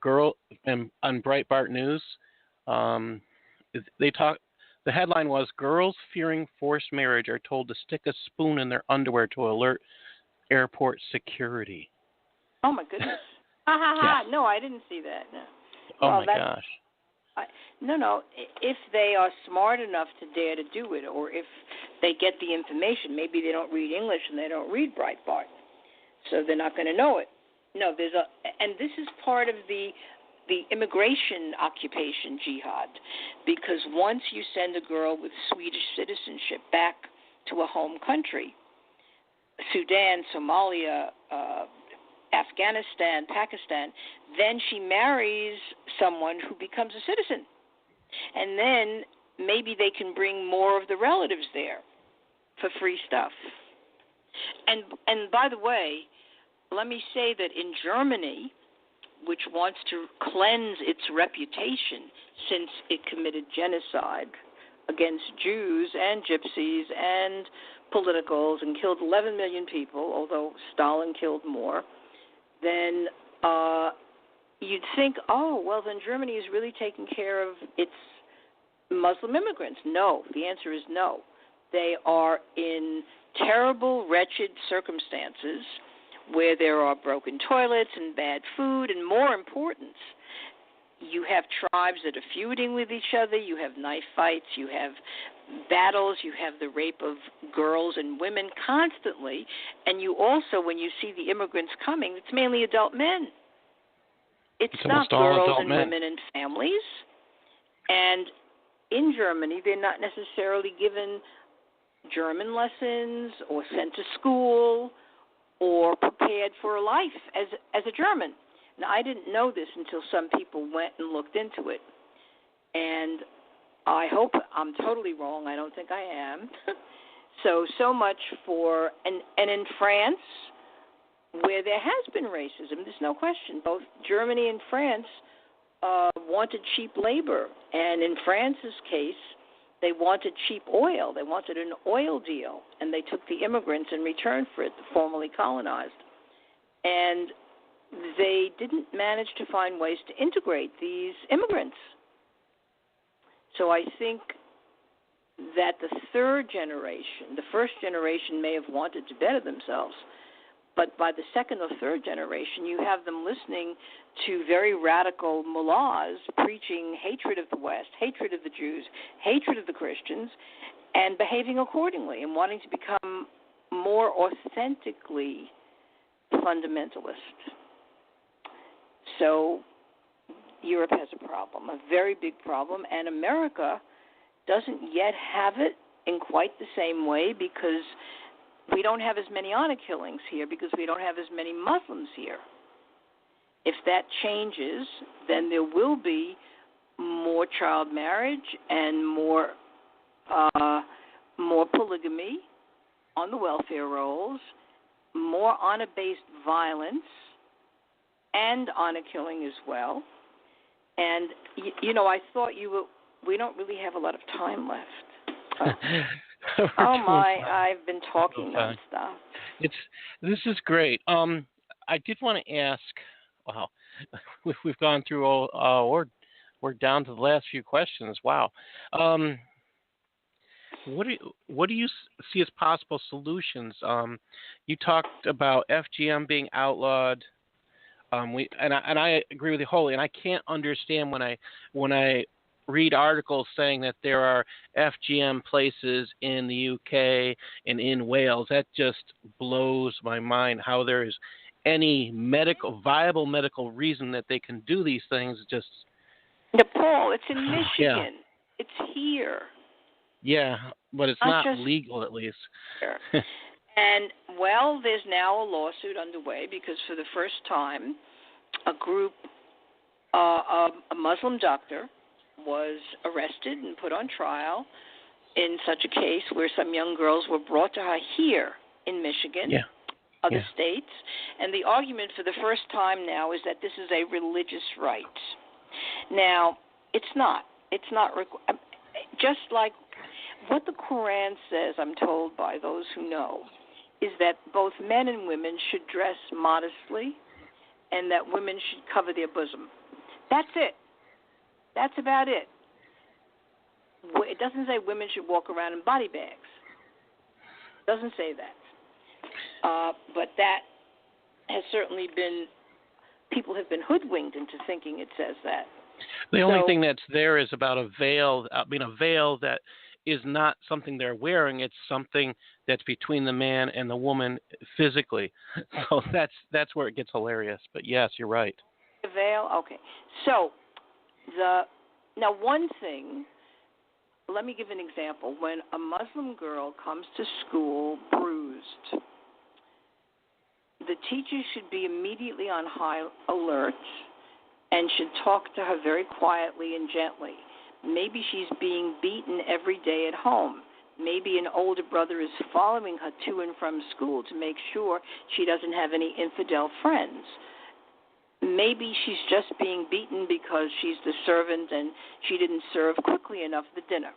Girl on Breitbart News. The headline was, "Girls fearing forced marriage are told to stick a spoon in their underwear to alert airport security." Oh my goodness. Yes. No, I didn't see that. No. Oh, my gosh. No. If they are smart enough to dare to do it, or if they get the information, maybe they don't read English and they don't read Breitbart, so they're not going to know it. No, and this is part of the immigration occupation jihad, because once you send a girl with Swedish citizenship back to a home country, Sudan, Somalia, Afghanistan, Pakistan, then she marries someone who becomes a citizen. And then maybe they can bring more of the relatives there for free stuff. And by the way, let me say that in Germany, which wants to cleanse its reputation since it committed genocide against Jews and gypsies and politicals and killed 11 million people, although Stalin killed more, then you'd think, then Germany is really taking care of its Muslim immigrants. No, the answer is no. They are in terrible, wretched circumstances where there are broken toilets and bad food, and more important, you have tribes that are feuding with each other, you have knife fights, you have battles, you have the rape of girls and women constantly, and you also, when you see the immigrants coming, it's mainly adult men. It's not girls and women and families. And in Germany, they're not necessarily given German lessons or sent to school or prepared for life as a German. Now, I didn't know this until some people went and looked into it. And I hope I'm totally wrong. I don't think I am. So much for, and in France, where there has been racism, there's no question. Both Germany and France wanted cheap labor. And in France's case, they wanted cheap oil. They wanted an oil deal. And they took the immigrants in return for it, the formerly colonized. And they didn't manage to find ways to integrate these immigrants. So I think that the third generation, the first generation may have wanted to better themselves, but by the second or third generation, you have them listening to very radical mullahs preaching hatred of the West, hatred of the Jews, hatred of the Christians, and behaving accordingly and wanting to become more authentically fundamentalist. So Europe has a problem, a very big problem, and America doesn't yet have it in quite the same way because we don't have as many honor killings here because we don't have as many Muslims here. If that changes, then there will be more child marriage and more polygamy on the welfare rolls, more honor-based violence, and honor killing as well. And, I thought we don't really have a lot of time left. Oh, my, I've been talking nonstop. This is great. I did want to ask, wow, we've gone through all, we're down to the last few questions. Wow. What do you see as possible solutions? You talked about FGM being outlawed. And I agree with you wholly, and I can't understand when I read articles saying that there are FGM places in the UK and in Wales. That just blows my mind. How there is any viable medical reason that they can do these things. Just Paul, it's in Michigan. Yeah. It's here. Yeah, but it's not legal, at least. And, well, there's now a lawsuit underway because for the first time, a group, a Muslim doctor, was arrested and put on trial in such a case where some young girls were brought to her here in Michigan, other states. And the argument for the first time now is that this is a religious right. Now, it's not. Just like what the Quran says, I'm told by those who know, is that both men and women should dress modestly and that women should cover their bosom. That's it. That's about it. It doesn't say women should walk around in body bags. It doesn't say that. But that has certainly been, people have been hoodwinked into thinking it says that. The only thing that's there is about a veil, a veil that is not something they're wearing. It's something that's between the man and the woman physically. So that's where it gets hilarious. But yes, you're right. The veil? Okay. So now one thing, let me give an example. When a Muslim girl comes to school bruised, the teacher should be immediately on high alert and should talk to her very quietly and gently. Maybe she's being beaten every day at home. Maybe an older brother is following her to and from school to make sure she doesn't have any infidel friends. Maybe she's just being beaten because she's the servant and she didn't serve quickly enough the dinner.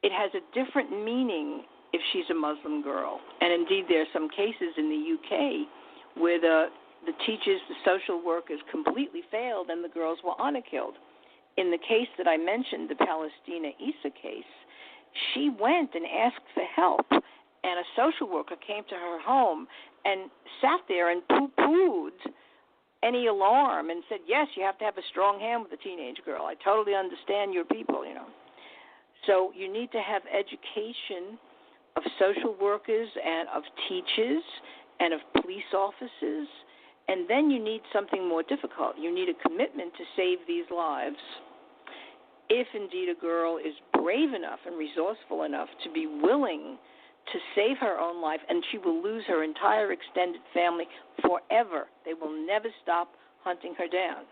It has a different meaning if she's a Muslim girl. And indeed, there are some cases in the UK where the teachers, the social workers completely failed and the girls were honor killed. In the case that I mentioned, the Palestina Issa case, she went and asked for help, and a social worker came to her home and sat there and poo-pooed any alarm and said, yes, you have to have a strong hand with a teenage girl. I totally understand your people, you know. So you need to have education of social workers and of teachers and of police officers, and then you need something more difficult. You need a commitment to save these lives. If indeed a girl is brave enough and resourceful enough to be willing to save her own life, and she will lose her entire extended family forever. They will never stop hunting her down.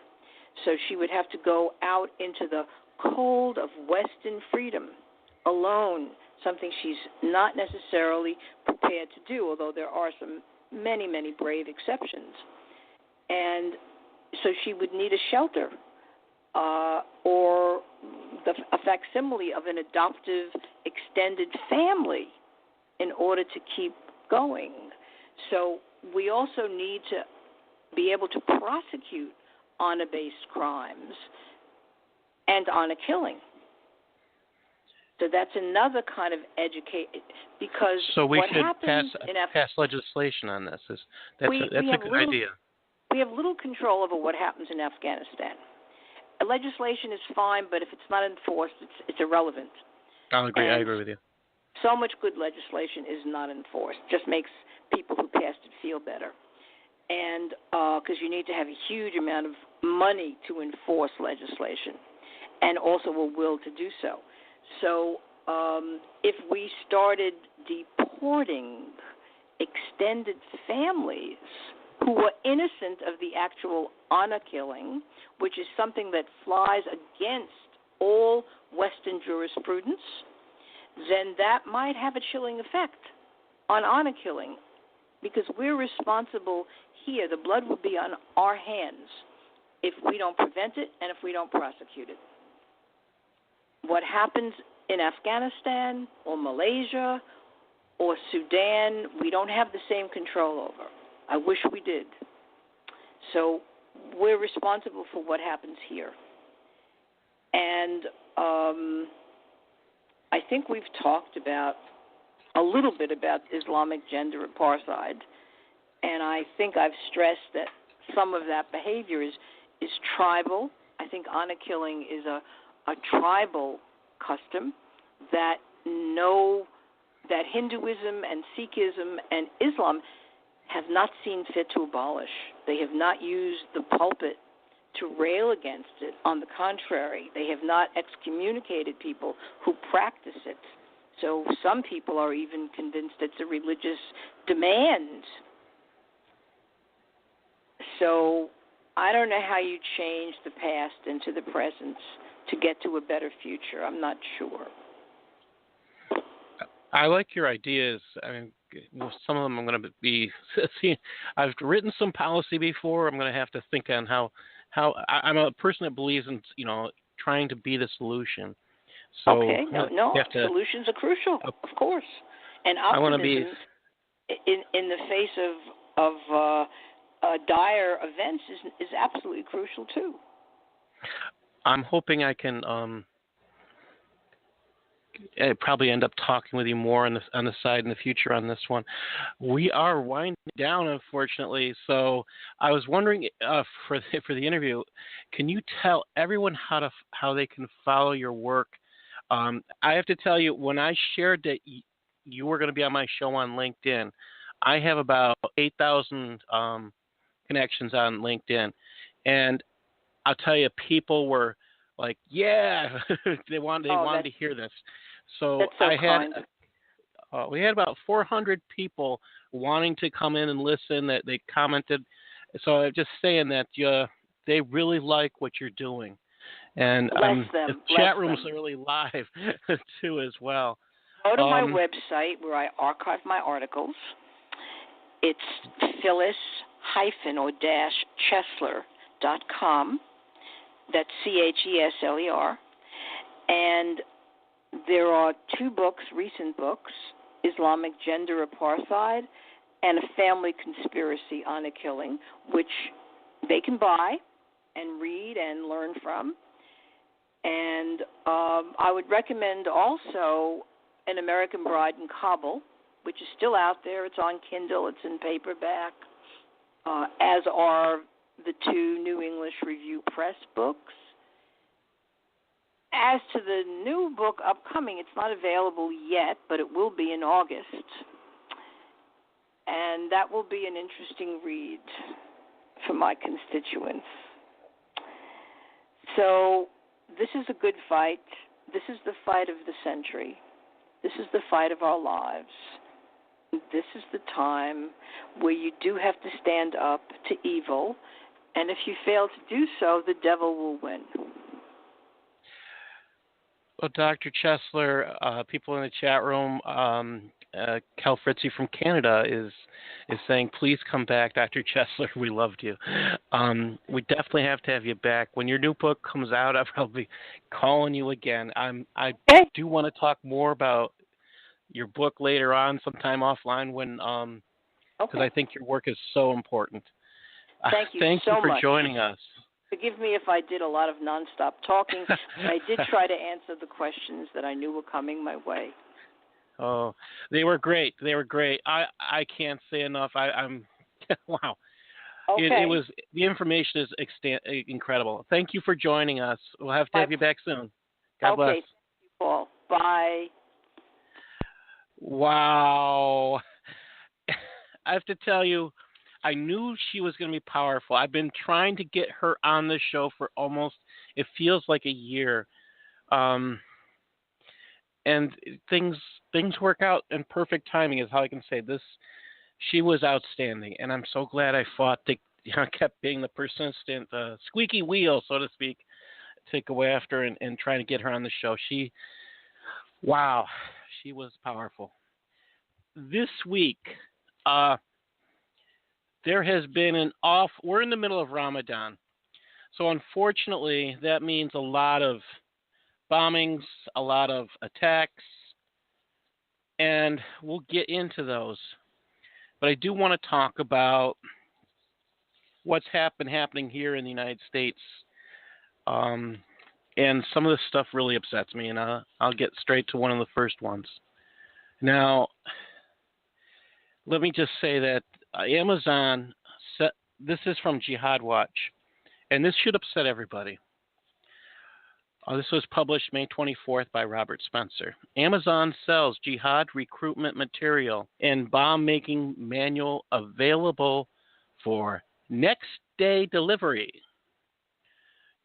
So she would have to go out into the cold of Western freedom alone, something she's not necessarily prepared to do, although there are many, many brave exceptions. And so she would need a shelter or a facsimile of an adoptive extended family in order to keep going. So we also need to be able to prosecute honor-based crimes and honor killing. So that's another kind of because so we what should happens pass legislation on this. That's a good idea. We have little control over what happens in Afghanistan. Legislation is fine, but if it's not enforced, it's irrelevant. I agree with you. So much good legislation is not enforced. Just makes people who passed it feel better. And because you need to have a huge amount of money to enforce legislation and also a will to do so. So if we started deporting extended families who were innocent of the actual honor killing, which is something that flies against all Western jurisprudence, then that might have a chilling effect on honor killing, because we're responsible here. The blood will be on our hands if we don't prevent it and if we don't prosecute it. What happens in Afghanistan or Malaysia or Sudan, we don't have the same control over. I wish we did. So we're responsible for what happens here. And I think we've talked about a little bit about Islamic gender apartheid, and I think I've stressed that some of that behavior is tribal. I think honor killing is a tribal custom that Hinduism and Sikhism and Islam have not seen fit to abolish. They have not used the pulpit to rail against it. On the contrary, they have not excommunicated people who practice it. So some people are even convinced it's a religious demand. So I don't know how you change the past into the present to get to a better future. I'm not sure. I like your ideas. I mean, some of them I'm going to be see. I've written some policy before. I'm going to have to think on how I'm a person that believes in trying to be the solution. So okay, no, solutions are crucial, of course, and optimism I want to be in the face of dire events is absolutely crucial too. I'm hoping I can probably end up talking with you more on the side in the future on this one. We are winding down, unfortunately. So I was wondering for the interview, can you tell everyone how they can follow your work? I have to tell you, when I shared that you were going to be on my show on LinkedIn, I have about 8,000 connections on LinkedIn, and I'll tell you, people were like, "Yeah," they wanted to hear this. So that's so kind. We had about 400 people wanting to come in and listen. That they commented. So I'm just saying that they really like what you're doing, and the chat room's really live too as well. Go to my website where I archive my articles. It's Phyllis-Chesler.com. That's Chesler. And there are 2 books, recent books, Islamic Gender Apartheid and A Family Conspiracy on a Killing, which they can buy and read and learn from. And I would recommend also An American Bride in Kabul which is still out there. It's on Kindle. It's in paperback, as are the 2 New English Review Press books. As to the new book upcoming, it's not available yet, but it will be in August. And that will be an interesting read for my constituents. So this is a good fight. This is the fight of the century. This is the fight of our lives. This is the time where you do have to stand up to evil, and if you fail to do so, the devil will win. Well, Dr. Chesler, people in the chat room, Cal Fritzy from Canada is saying, please come back, Dr. Chesler. We loved you. We definitely have to have you back. When your new book comes out, I'll be calling you again. I do want to talk more about your book later on, sometime offline, when because I think your work is so important. Thank you Thank so you for much. Joining us. Forgive me if I did a lot of nonstop talking, but I did try to answer the questions that I knew were coming my way. Oh, they were great. They were great. I can't say enough. I'm wow. Okay. It was, the information is incredible. Thank you for joining us. We'll have to have you back soon. God bless. Okay. Thank you, Paul. Bye. Wow. I have to tell you, I knew she was going to be powerful. I've been trying to get her on the show for almost, it feels like a year. And things work out in perfect timing is how I can say this. She was outstanding, and I'm so glad I fought to, kept being the persistent squeaky wheel, so to speak, to go after and try to get her on the show. She was powerful. This week, there has been we're in the middle of Ramadan. So unfortunately, that means a lot of bombings, a lot of attacks, and we'll get into those. But I do want to talk about what's happening here in the United States. And some of this stuff really upsets me, and I'll get straight to one of the first ones. Now, let me just say that Amazon, this is from Jihad Watch, and this should upset everybody. This was published May 24th by Robert Spencer. Amazon sells Jihad recruitment material and bomb-making manual available for next-day delivery.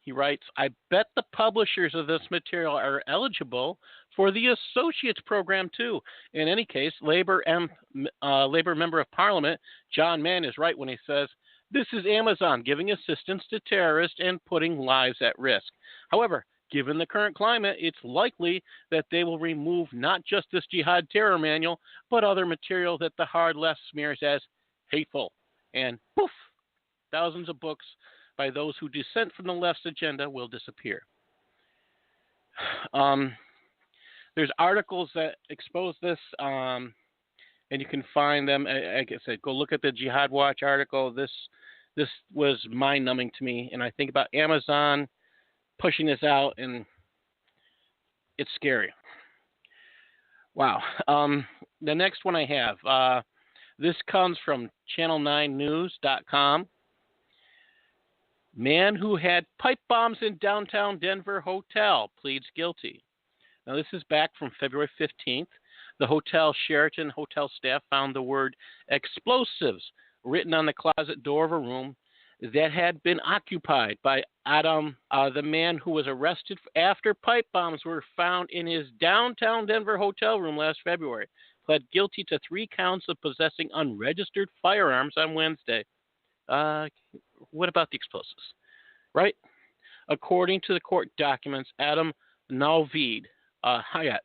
He writes, I bet the publishers of this material are eligible for the Associates Program, too. In any case, Labor Member of Parliament John Mann is right when he says, this is Amazon giving assistance to terrorists and putting lives at risk. However, given the current climate, it's likely that they will remove not just this Jihad terror manual, but other material that the hard left smears as hateful. And poof, thousands of books by those who dissent from the left's agenda will disappear. There's articles that expose this, and you can find them. Like I said, go look at the Jihad Watch article. This was mind-numbing to me, and I think about Amazon pushing this out, and it's scary. Wow. The next one I have, this comes from channel9news.com. Man who had pipe bombs in downtown Denver hotel pleads guilty. Now, this is back from February 15th. The hotel Sheraton hotel staff found the word explosives written on the closet door of a room that had been occupied by Adam, the man who was arrested after pipe bombs were found in his downtown Denver hotel room last February, pled guilty to 3 counts of possessing unregistered firearms on Wednesday. What about the explosives, right? According to the court documents, Adam Navid Hayat,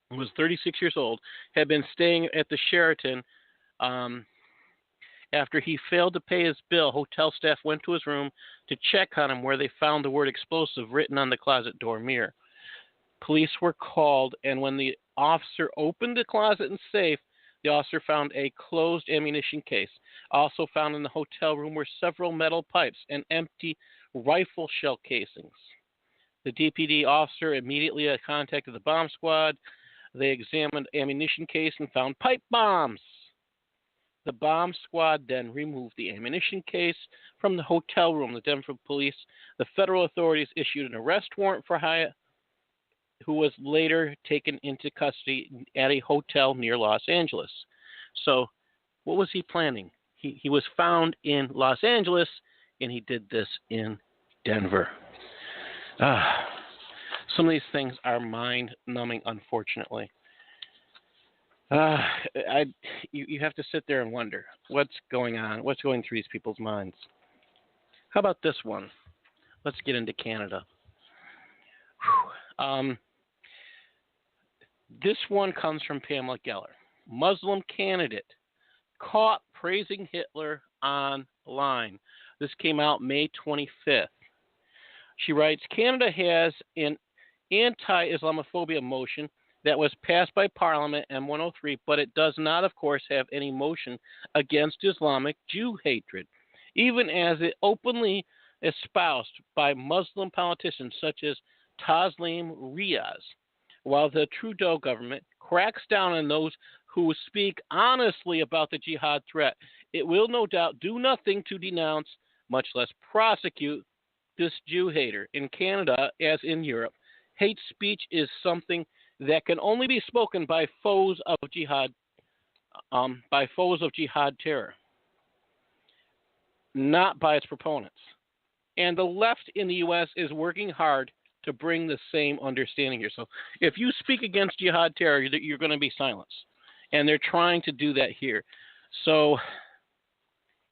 who was 36 years old, had been staying at the Sheraton. After he failed to pay his bill, hotel staff went to his room to check on him, where they found the word explosive written on the closet door mirror. Police were called, and when the officer opened the closet and safe, the officer found a closed ammunition case. Also found in the hotel room were several metal pipes and empty rifle shell casings. The DPD officer immediately contacted the bomb squad. They examined ammunition case and found pipe bombs. The bomb squad then removed the ammunition case from the hotel room. The Denver police, the federal authorities issued an arrest warrant for Hyatt, who was later taken into custody at a hotel near Los Angeles. So, what was he planning? He was found in Los Angeles, and he did this in Denver. Some of these things are mind-numbing, unfortunately. You have to sit there and wonder what's going on, what's going through these people's minds. How about this one? Let's get into Canada. This one comes from Pamela Geller. Muslim candidate caught praising Hitler online. This came out May 25th. She writes, Canada has an anti-Islamophobia motion that was passed by Parliament M103, but it does not, of course, have any motion against Islamic Jew hatred, even as it openly espoused by Muslim politicians such as Taslim Riaz. While the Trudeau government cracks down on those who speak honestly about the jihad threat, it will no doubt do nothing to denounce, much less prosecute, this Jew hater. In Canada, as in Europe, hate speech is something that can only be spoken by foes of jihad terror, not by its proponents. And the left in the U.S. is working hard to bring the same understanding here. So if you speak against jihad terror, you're going to be silenced. And they're trying to do that here. So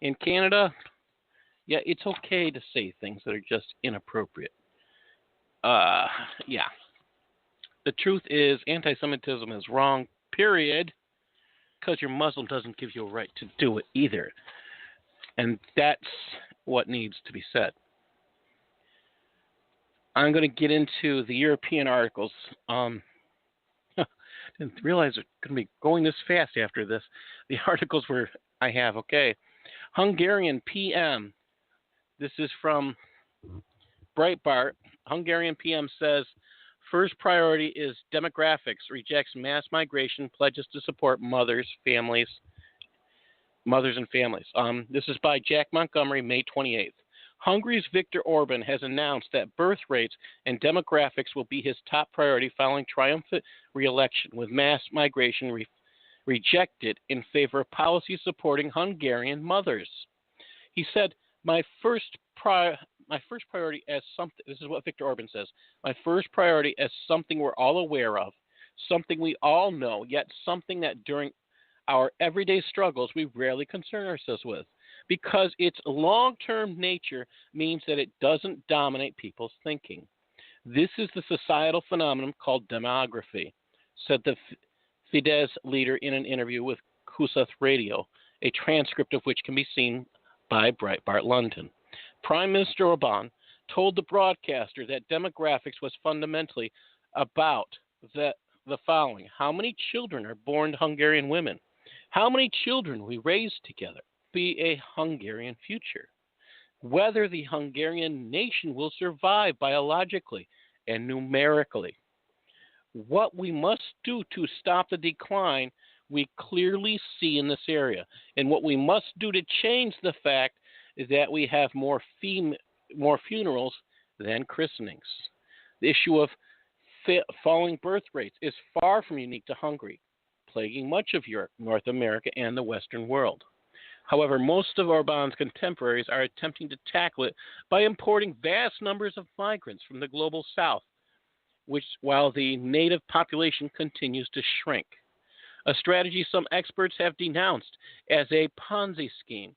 in Canada, yeah, it's okay to say things that are just inappropriate. Yeah. The truth is anti-Semitism is wrong, period, because you're Muslim doesn't give you a right to do it either. And that's what needs to be said. I'm going to get into the European articles. Didn't realize they're going to be going this fast after this. The articles I have, okay. Hungarian PM. This is from Breitbart. Hungarian PM says, first priority is demographics, rejects mass migration, pledges to support mothers and families. This is by Jack Montgomery, May 28th. Hungary's Viktor Orban has announced that birth rates and demographics will be his top priority following triumphant re-election, with mass migration rejected in favor of policies supporting Hungarian mothers. He said, my first priority as something, this is what Viktor Orban says, my first priority as something we're all aware of, something we all know, yet something that during our everyday struggles we rarely concern ourselves with, because its long-term nature means that it doesn't dominate people's thinking. This is the societal phenomenon called demography, said the Fidesz leader in an interview with Kossuth Radio, a transcript of which can be seen by Breitbart London. Prime Minister Orban told the broadcaster that demographics was fundamentally about the following: how many children are born to Hungarian women, how many children we raise together, be a Hungarian future, whether the Hungarian nation will survive biologically and numerically. What we must do to stop the decline we clearly see in this area, and what we must do to change the fact that we have more funerals than christenings. The issue of falling birth rates is far from unique to Hungary, plaguing much of Europe, North America, and the Western world. However, most of Orban's contemporaries are attempting to tackle it by importing vast numbers of migrants from the global south, while the native population continues to shrink. A strategy some experts have denounced as a Ponzi scheme,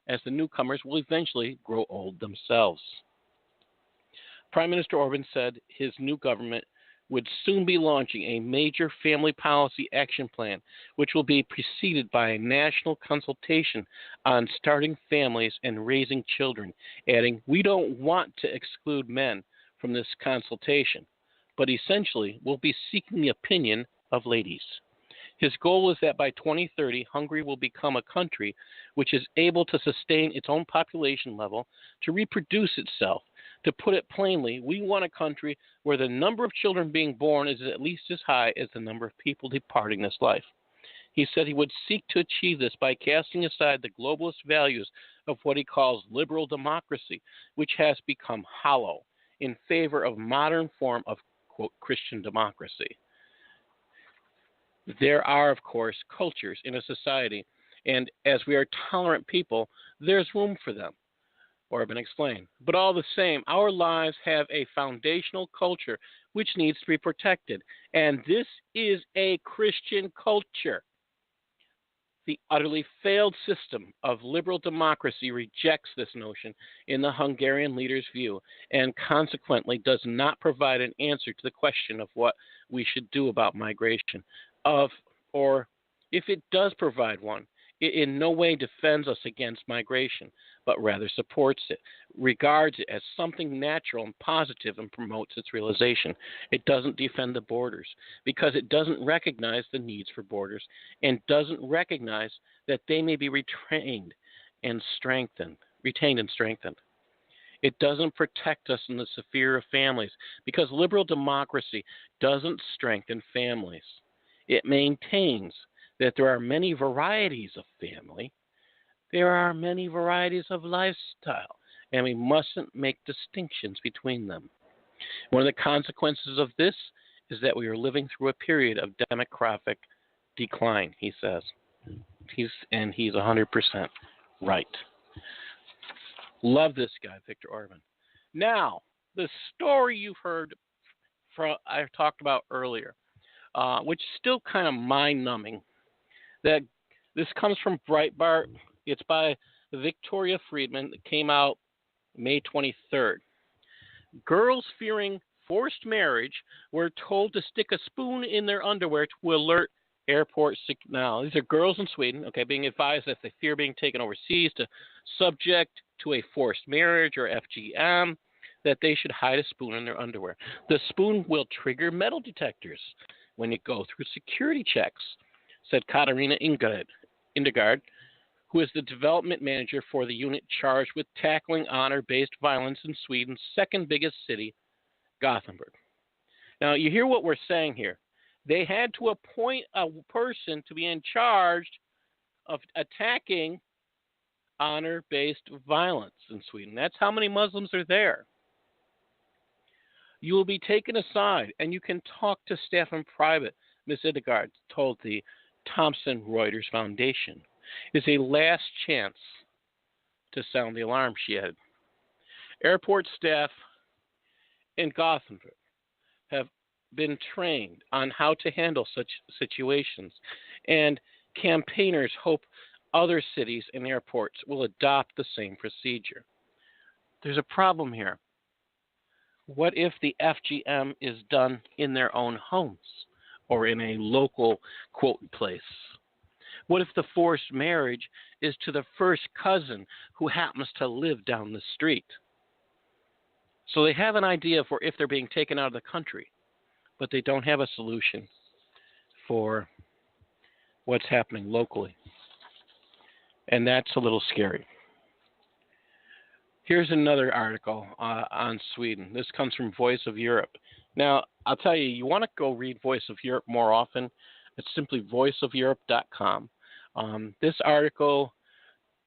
as the newcomers will eventually grow old themselves. Prime Minister Orban said his new government would soon be launching a major family policy action plan, which will be preceded by a national consultation on starting families and raising children, adding, "We don't want to exclude men from this consultation, but essentially we'll be seeking the opinion of ladies." His goal is that by 2030, Hungary will become a country which is able to sustain its own population level, to reproduce itself, To put it plainly, we want a country where the number of children being born is at least as high as the number of people departing this life. He said he would seek to achieve this by casting aside the globalist values of what he calls liberal democracy, which has become hollow, in favor of modern form of, quote, Christian democracy. There are, of course, cultures in a society, and as we are tolerant people, there's room for them. Orban explained. But all the same, our lives have a foundational culture which needs to be protected, and this is a Christian culture. The utterly failed system of liberal democracy rejects this notion in the Hungarian leader's view, and consequently does not provide an answer to the question of what we should do about migration, or if it does provide one, it in no way defends us against migration, but rather supports it, regards it as something natural and positive, and promotes its realization. It doesn't defend the borders because it doesn't recognize the needs for borders and doesn't recognize that they may be retained and strengthened. It doesn't protect us in the sphere of families because liberal democracy doesn't strengthen families. It maintains that there are many varieties of family, there are many varieties of lifestyle, and we mustn't make distinctions between them. One of the consequences of this is that we are living through a period of demographic decline, he says. He's 100% right. Love this guy, Viktor Orban. Now, the story you've heard I talked about earlier, which is still kind of mind-numbing, that this comes from Breitbart. It's by Victoria Friedman. It came out May 23rd. Girls fearing forced marriage were told to stick a spoon in their underwear to alert airport Now, these are girls in Sweden, being advised that if they fear being taken overseas to subject to a forced marriage or FGM, that they should hide a spoon in their underwear. The spoon will trigger metal detectors when you go through security checks, said Katarina Indegard, who is the development manager for the unit charged with tackling honor-based violence in Sweden's second biggest city, Gothenburg. Now, you hear what we're saying here. They had to appoint a person to be in charge of attacking honor-based violence in Sweden. That's how many Muslims are there. You will be taken aside, and you can talk to staff in private, Ms. Indegard told the Thomson Reuters Foundation. It's a last chance to sound the alarm, she added. Airport staff in Gothenburg have been trained on how to handle such situations, and campaigners hope other cities and airports will adopt the same procedure. There's a problem here. What if the FGM is done in their own homes or in a local, quote, place? What if the forced marriage is to the first cousin who happens to live down the street? So they have an idea for if they're being taken out of the country, but they don't have a solution for what's happening locally. And that's a little scary. Here's another article on Sweden. This comes from Voice of Europe. Now, I'll tell you, you want to go read Voice of Europe more often. It's simply voiceofeurope.com. This article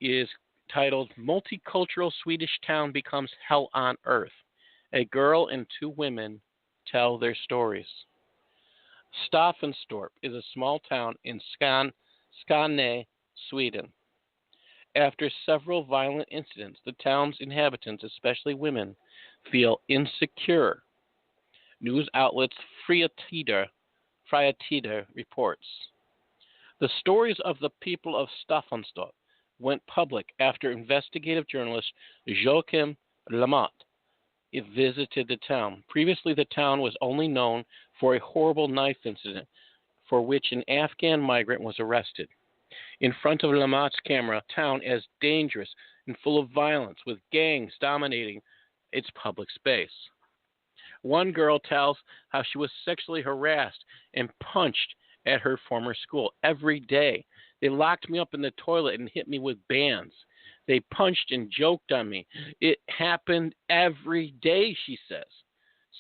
is titled, Multicultural Swedish Town Becomes Hell on Earth. A girl and two women tell their stories. Staffanstorp is a small town in Skåne, Sweden. After several violent incidents, the town's inhabitants, especially women, feel insecure. News outlets Friatida reports. The stories of the people of Staffanstorp went public after investigative journalist Joachim Lamotte visited the town. Previously, the town was only known for a horrible knife incident for which an Afghan migrant was arrested. In front of Lamotte's camera, town as dangerous and full of violence, with gangs dominating its public space. One girl tells how she was sexually harassed and punched at her former school every day. They locked me up in the toilet and hit me with bands. They punched and joked on me. It happened every day, she says.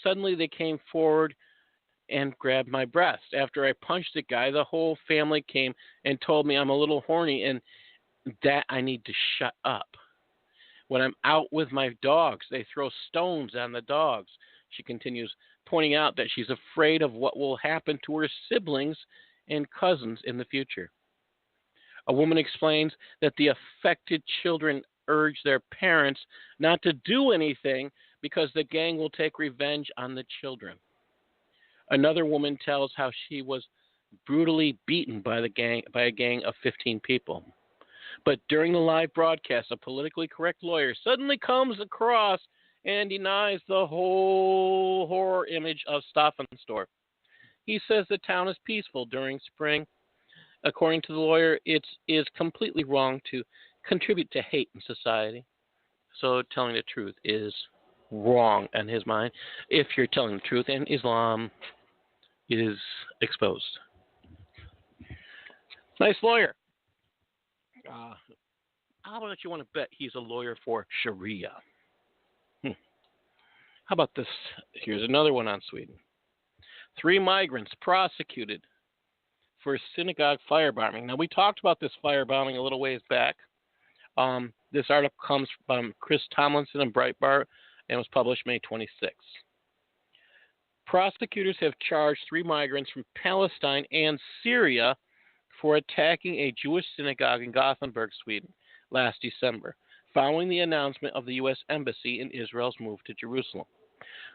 Suddenly they came forward and grabbed my breast. After I punched the guy, the whole family came and told me I'm a little horny and that I need to shut up. When I'm out with my dogs, they throw stones on the dogs. She continues, pointing out that she's afraid of what will happen to her siblings and cousins in the future. A woman explains that the affected children urge their parents not to do anything because the gang will take revenge on the children. Another woman tells how she was brutally beaten by a gang of 15 people. But during the live broadcast, a politically correct lawyer suddenly comes across and denies the whole horror image of Stephansdorf. He says the town is peaceful during spring. According to the lawyer, it is completely wrong to contribute to hate in society. So telling the truth is wrong in his mind if you're telling the truth, and Islam is exposed. Nice lawyer. How about you want to bet he's a lawyer for Sharia? How about this? Here's another one on Sweden. 3 migrants prosecuted for synagogue firebombing. Now, we talked about this firebombing a little ways back. This article comes from Chris Tomlinson and Breitbart and was published May 26. Prosecutors have charged 3 migrants from Palestine and Syria for attacking a Jewish synagogue in Gothenburg, Sweden, last December, following the announcement of the U.S. Embassy in Israel's move to Jerusalem.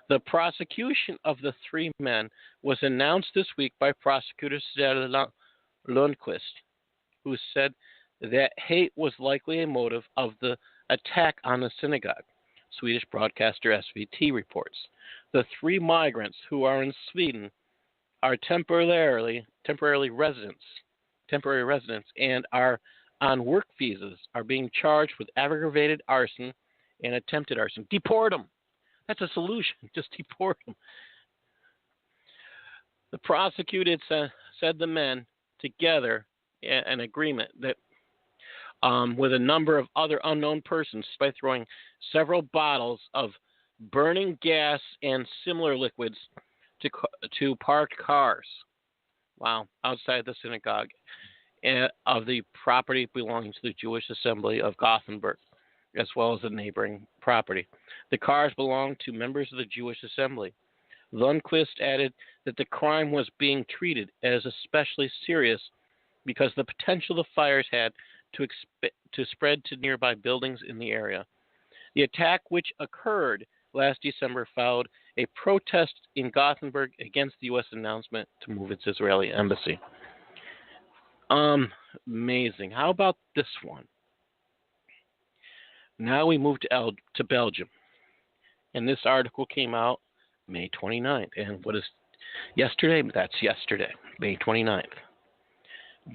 The prosecution of the 3 men was announced this week by prosecutor Stellan Lundquist, who said that hate was likely a motive of the attack on the synagogue, Swedish broadcaster SVT reports. The 3 migrants who are in Sweden are temporary residents and are on work visas are being charged with aggravated arson and attempted arson. Deport them. That's a solution. Just deport them. The prosecutor said the men together an agreement that with a number of other unknown persons by throwing several bottles of burning gas and similar liquids to parked cars. Wow, outside the synagogue of the property belonging to the Jewish Assembly of Gothenburg, as well as the neighboring property. The cars belonged to members of the Jewish Assembly. Lundquist added that the crime was being treated as especially serious because the potential the fires had to spread to nearby buildings in the area. The attack, which occurred last December, followed a protest in Gothenburg against the U.S. announcement to move its Israeli embassy. Amazing. How about this one? Now we move to Belgium. And this article came out May 29th. And what is yesterday? That's yesterday, May 29th.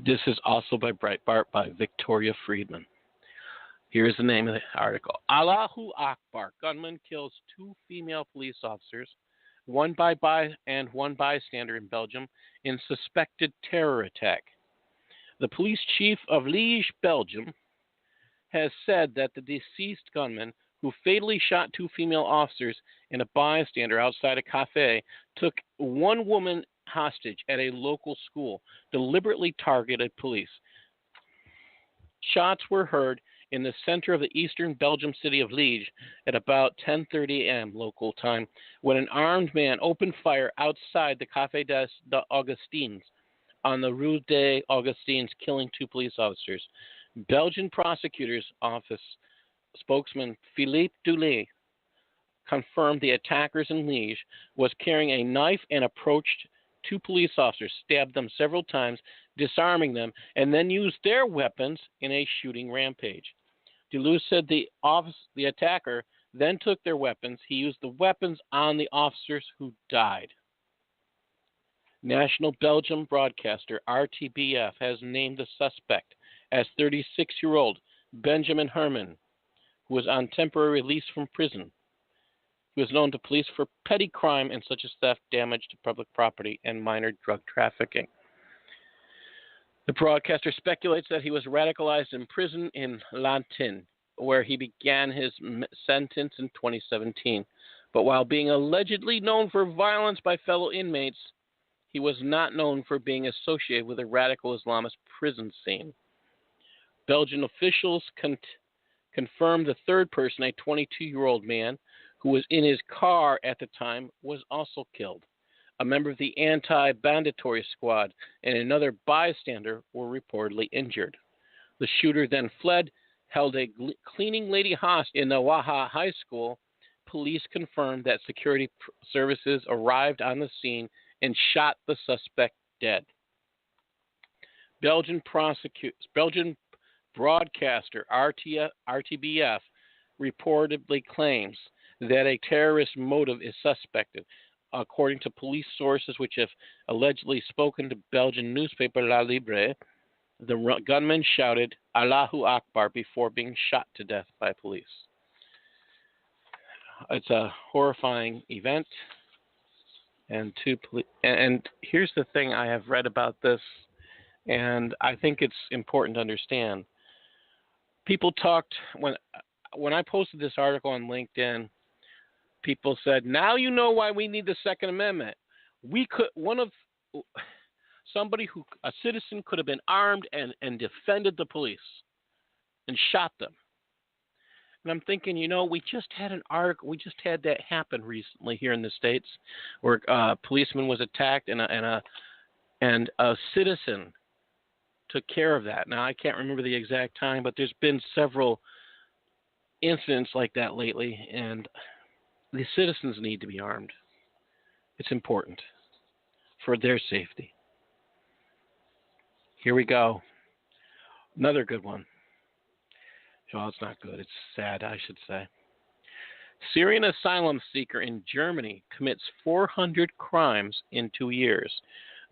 This is also by Breitbart by Victoria Friedman. Here's the name of the article. Allahu Akbar. Gunman kills 2 female police officers, one bystander in Belgium, in suspected terror attack. The police chief of Liège, Belgium, has said that the deceased gunman, who fatally shot 2 female officers and a bystander outside a cafe, took 1 woman hostage at a local school, deliberately targeted police. Shots were heard in the center of the eastern Belgium city of Liège at about 10:30 a.m. local time when an armed man opened fire outside the Café des Augustins on the Rue des Augustins, killing 2 police officers. Belgian prosecutor's office spokesman Philippe Dulé confirmed the attackers in Liège was carrying a knife and approached 2 police officers, stabbed them several times, disarming them, and then used their weapons in a shooting rampage. Dulé said the attacker then took their weapons. He used the weapons on the officers who died. National Belgium broadcaster RTBF has named the suspect as 36-year-old Benjamin Herman, who was on temporary release from prison. He was known to police for petty crime and such as theft, damage to public property, and minor drug trafficking. The broadcaster speculates that he was radicalized in prison in Lantin where he began his sentence in 2017. But while being allegedly known for violence by fellow inmates, he was not known for being associated with a radical Islamist prison scene. Belgian officials confirmed the third person, a 22-year-old man who was in his car at the time, was also killed. A member of the anti-banditory squad and another bystander were reportedly injured. The shooter then fled, held a cleaning lady hostage in the Waha High School. Police confirmed that security services arrived on the scene and shot the suspect dead. Belgian broadcaster RTBF reportedly claims that a terrorist motive is suspected, according to police sources which have allegedly spoken to Belgian newspaper La Libre. The gunman shouted Allahu Akbar before being shot to death by police. It's a horrifying event. And here's the thing I have read about this, and I think it's important to understand. People talked, when I posted this article on LinkedIn, people said, now you know why we need the Second Amendment. A citizen could have been armed and defended the police and shot them. And I'm thinking, we just had an article, we just had that happen recently here in the States, where a policeman was attacked and a citizen took care of that. Now I can't remember the exact time, but there's been several incidents like that lately, and the citizens need to be armed. It's important for their safety. Here we go. Another good one. Well, it's not good. It's sad, I should say. Syrian asylum seeker in Germany commits 400 crimes in 2 years.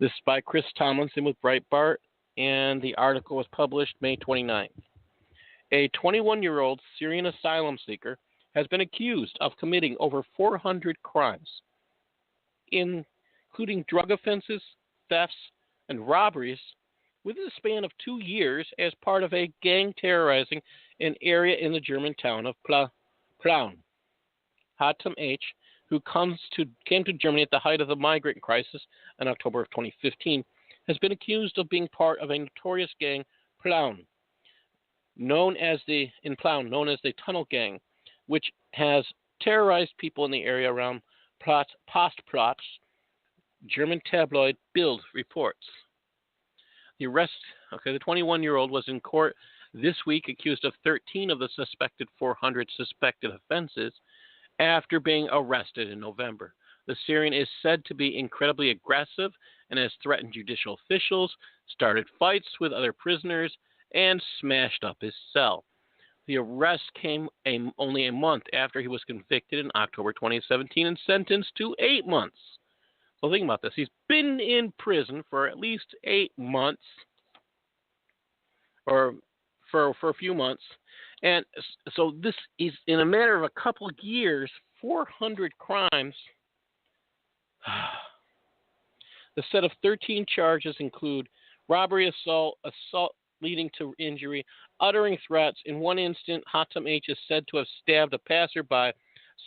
This is by Chris Tomlinson with Breitbart, and the article was published May 29th. A 21-year-old Syrian asylum seeker has been accused of committing over 400 crimes, including drug offenses, thefts, and robberies, within the span of 2 years as part of a gang terrorizing an area in the German town of Plauen. Hatem H., who came to Germany at the height of the migrant crisis in October of 2015, has been accused of being part of a notorious gang, Plauen, known as the Tunnel Gang, which has terrorized people in the area around Postplatz, German tabloid Bild reports. The 21-year-old was in court this week accused of 13 of the suspected 400 suspected offenses after being arrested in November. The Syrian is said to be incredibly aggressive and has threatened judicial officials, started fights with other prisoners, and smashed up his cell. The arrest came only a month after he was convicted in October 2017 and sentenced to 8 months. So think about this. He's been in prison for at least 8 months, or for a few months. And so this is, in a matter of a couple of years, 400 crimes. The set of 13 charges include robbery, assault leading to injury, uttering threats. In one instant, Hatem H. is said to have stabbed a passerby,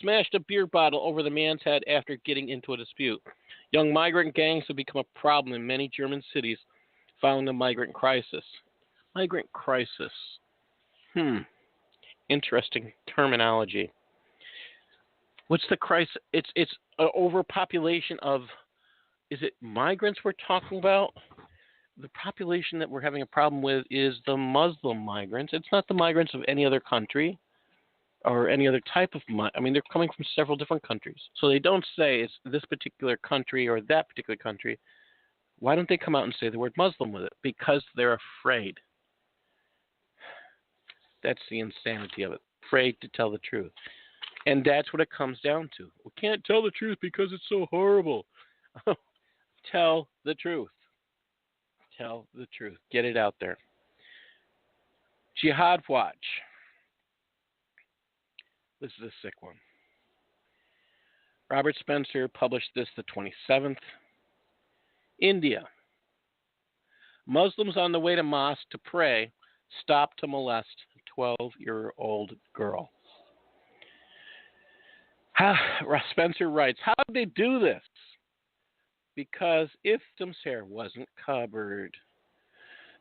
smashed a beer bottle over the man's head after getting into a dispute. Young migrant gangs have become a problem in many German cities following the migrant crisis. Migrant crisis. Interesting terminology. What's the crisis? It's an overpopulation of, is it migrants we're talking about? The population that we're having a problem with is the Muslim migrants. It's not the migrants of any other country or any other type of they're coming from several different countries. So they don't say it's this particular country or that particular country. Why don't they come out and say the word Muslim with it? Because they're afraid. That's the insanity of it. Afraid to tell the truth. And that's what it comes down to. We can't tell the truth because it's so horrible. Tell the truth. Tell the truth. Get it out there. Jihad Watch. This is a sick one. Robert Spencer published this the 27th. India. Muslims on the way to mosque to pray stopped to molest 12-year-old girl. Spencer writes, how did they do this? Because if victim's hair wasn't covered,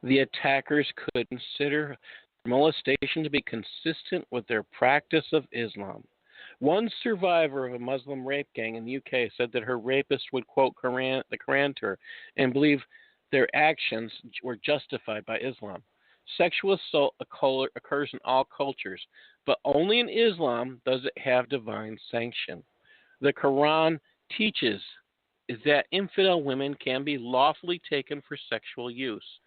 the attackers could consider molestation to be consistent with their practice of Islam. One survivor of a Muslim rape gang in the UK said that her rapist would quote the Quran to her and believe their actions were justified by Islam. Sexual assault occurs in all cultures, but only in Islam does it have divine sanction. The Quran teaches that infidel women can be lawfully taken for sexual use.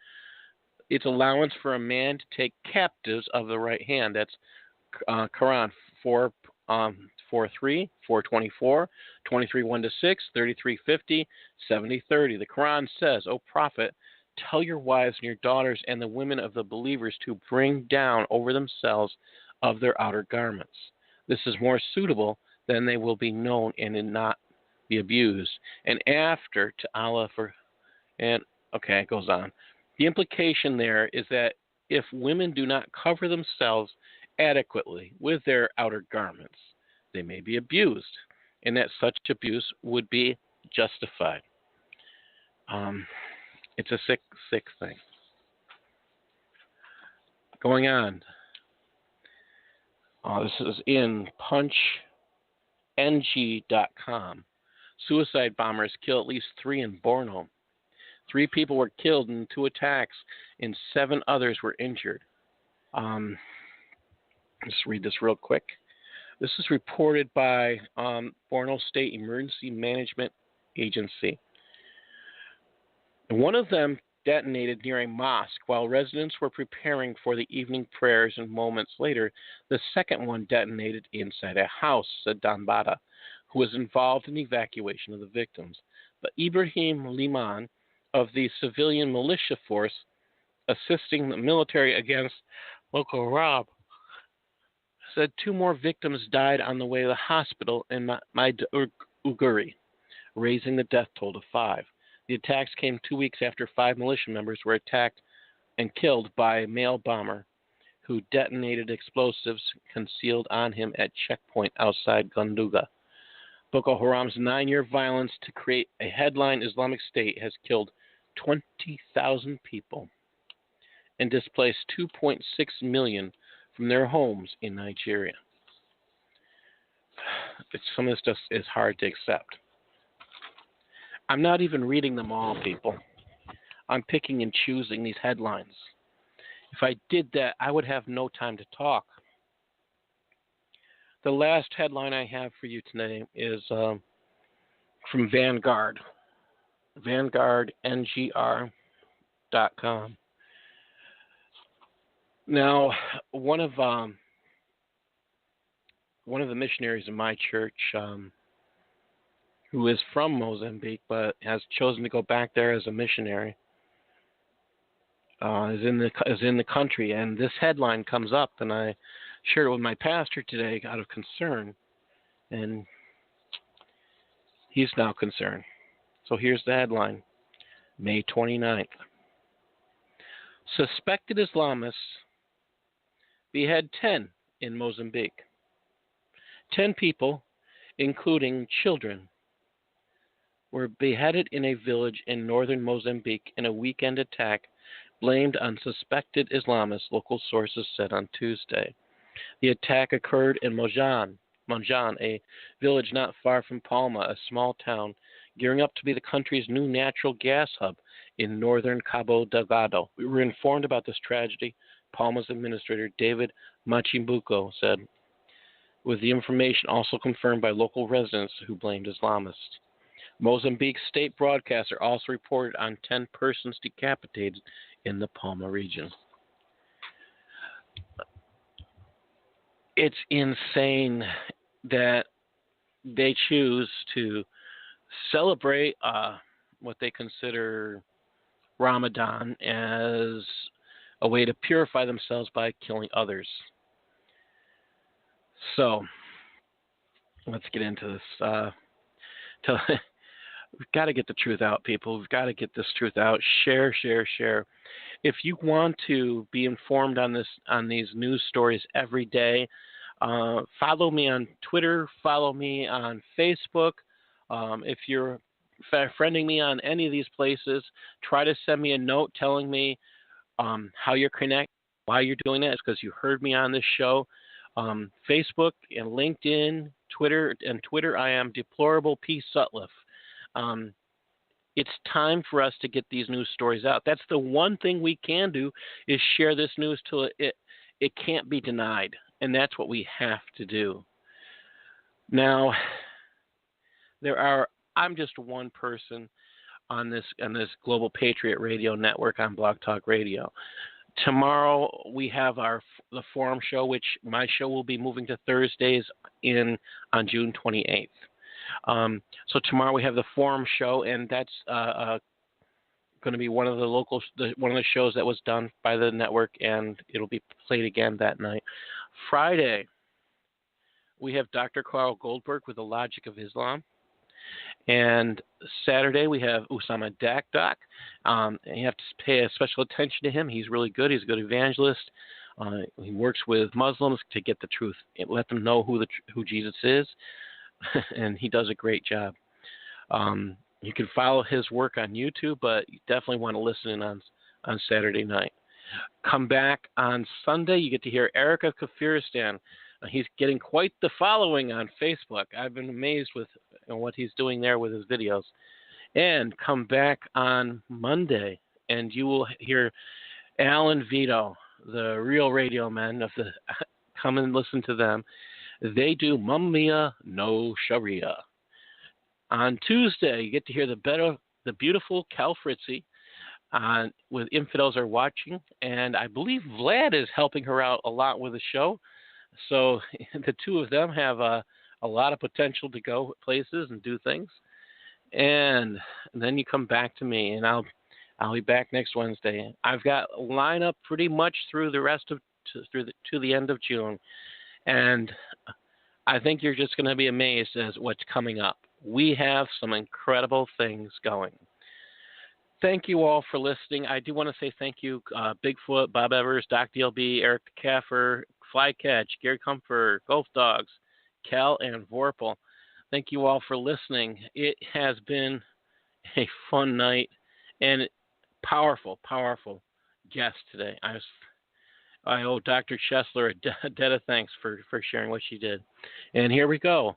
Its allowance for a man to take captives of the right hand. That's Quran 4:3, 4:24, 23:1-6, 33:50, 70:30. The Quran says, O Prophet, tell your wives and your daughters and the women of the believers to bring down over themselves of their outer garments. This is more suitable than they will be known and not be abused. And after to Allah it goes on. The implication there is that if women do not cover themselves adequately with their outer garments, they may be abused, and that such abuse would be justified. It's a sick thing. Going on. This is in punchng.com. Suicide bombers kill at least 3 in Borno. 3 people were killed in 2 attacks, and 7 others were injured. Just read this real quick. This is reported by Borno State Emergency Management Agency. One of them detonated near a mosque while residents were preparing for the evening prayers, and moments later, the second one detonated inside a house, said Dambada, who was involved in the evacuation of the victims. But Ibrahim Liman of the civilian militia force assisting the military against Boko Haram said 2 more victims died on the way to the hospital in Maiduguri, raising the death toll to 5. The attacks came 2 weeks after 5 militia members were attacked and killed by a male bomber who detonated explosives concealed on him at checkpoint outside Gunduga. Boko Haram's 9-year violence to create a headline Islamic State has killed 20,000 people and displaced 2.6 million from their homes in Nigeria. Some of this stuff is hard to accept. I'm not even reading them all, people. I'm picking and choosing these headlines. If I did that, I would have no time to talk. The last headline I have for you today is from Vanguard. VanguardNGR.com. Now, one of the missionaries in my church, who is from Mozambique but has chosen to go back there as a missionary, is in the country, and this headline comes up, and I shared it with my pastor today out of concern, and he's now concerned. So here's the headline, May 29th. Suspected Islamists behead 10 in Mozambique. 10 people, including children, were beheaded in a village in northern Mozambique in a weekend attack blamed on suspected Islamists, local sources said on Tuesday. The attack occurred in Monjan, a village not far from Palma, a small town gearing up to be the country's new natural gas hub in northern Cabo Delgado. We were informed about this tragedy, Palma's administrator David Machimbuco said, with the information also confirmed by local residents who blamed Islamists. Mozambique's state broadcaster also reported on 10 persons decapitated in the Palma region. It's insane that they choose to celebrate what they consider Ramadan as a way to purify themselves by killing others. So, let's get into this. We've got to get the truth out, people. We've got to get this truth out. Share, share, share. If you want to be informed on these news stories every day, follow me on Twitter. Follow me on Facebook. If you're friending me on any of these places, try to send me a note telling me how you're connected, why you're doing that. It's because you heard me on this show. Facebook and LinkedIn, Twitter, I am Deplorable P. Sutliff. It's time for us to get these news stories out. That's the one thing we can do, is share this news till it can't be denied, and that's what we have to do. Now, I'm just one person on this Global Patriot Radio Network on Blog Talk Radio. Tomorrow we have the forum show, which my show will be moving to Thursdays on June 28th. So tomorrow we have the forum show, and that's going to be one of the shows that was done by the network, and it'll be played again that night. Friday we have Dr. Carl Goldberg with The Logic of Islam. And Saturday we have Usama Dakdak. And you have to pay a special attention to him. He's really good. He's a good evangelist. He works with Muslims to get the truth, and let them know who Jesus is, and he does a great job. You can follow his work on YouTube, but you definitely want to listen in on Saturday night. Come back on Sunday. You get to hear Erica Kafiristan. He's getting quite the following on Facebook. I've been amazed with what he's doing there with his videos. And come back on Monday, and you will hear Alan Vito, the real radio men of the. Come and listen to them. They do Mamma Mia, No Sharia. On Tuesday, you get to hear the beautiful Cal Fritzy with Infidels Are Watching, and I believe Vlad is helping her out a lot with the show. So the two of them have a lot of potential to go places and do things. And then you come back to me, and I'll be back next Wednesday. I've got a lineup pretty much through the rest of to the end of June, and I think you're just going to be amazed as what's coming up. We have some incredible things going. Thank you all for listening. I do want to say thank you, Bigfoot, Bob Evers, Doc DLB, Eric Caffer, Flycatch, Gary Comfort, Golf Dogs, Cal, and Vorpal. Thank you all for listening. It has been a fun night and powerful, powerful guest today. I owe Dr. Chesler a debt of thanks for sharing what she did. And here we go.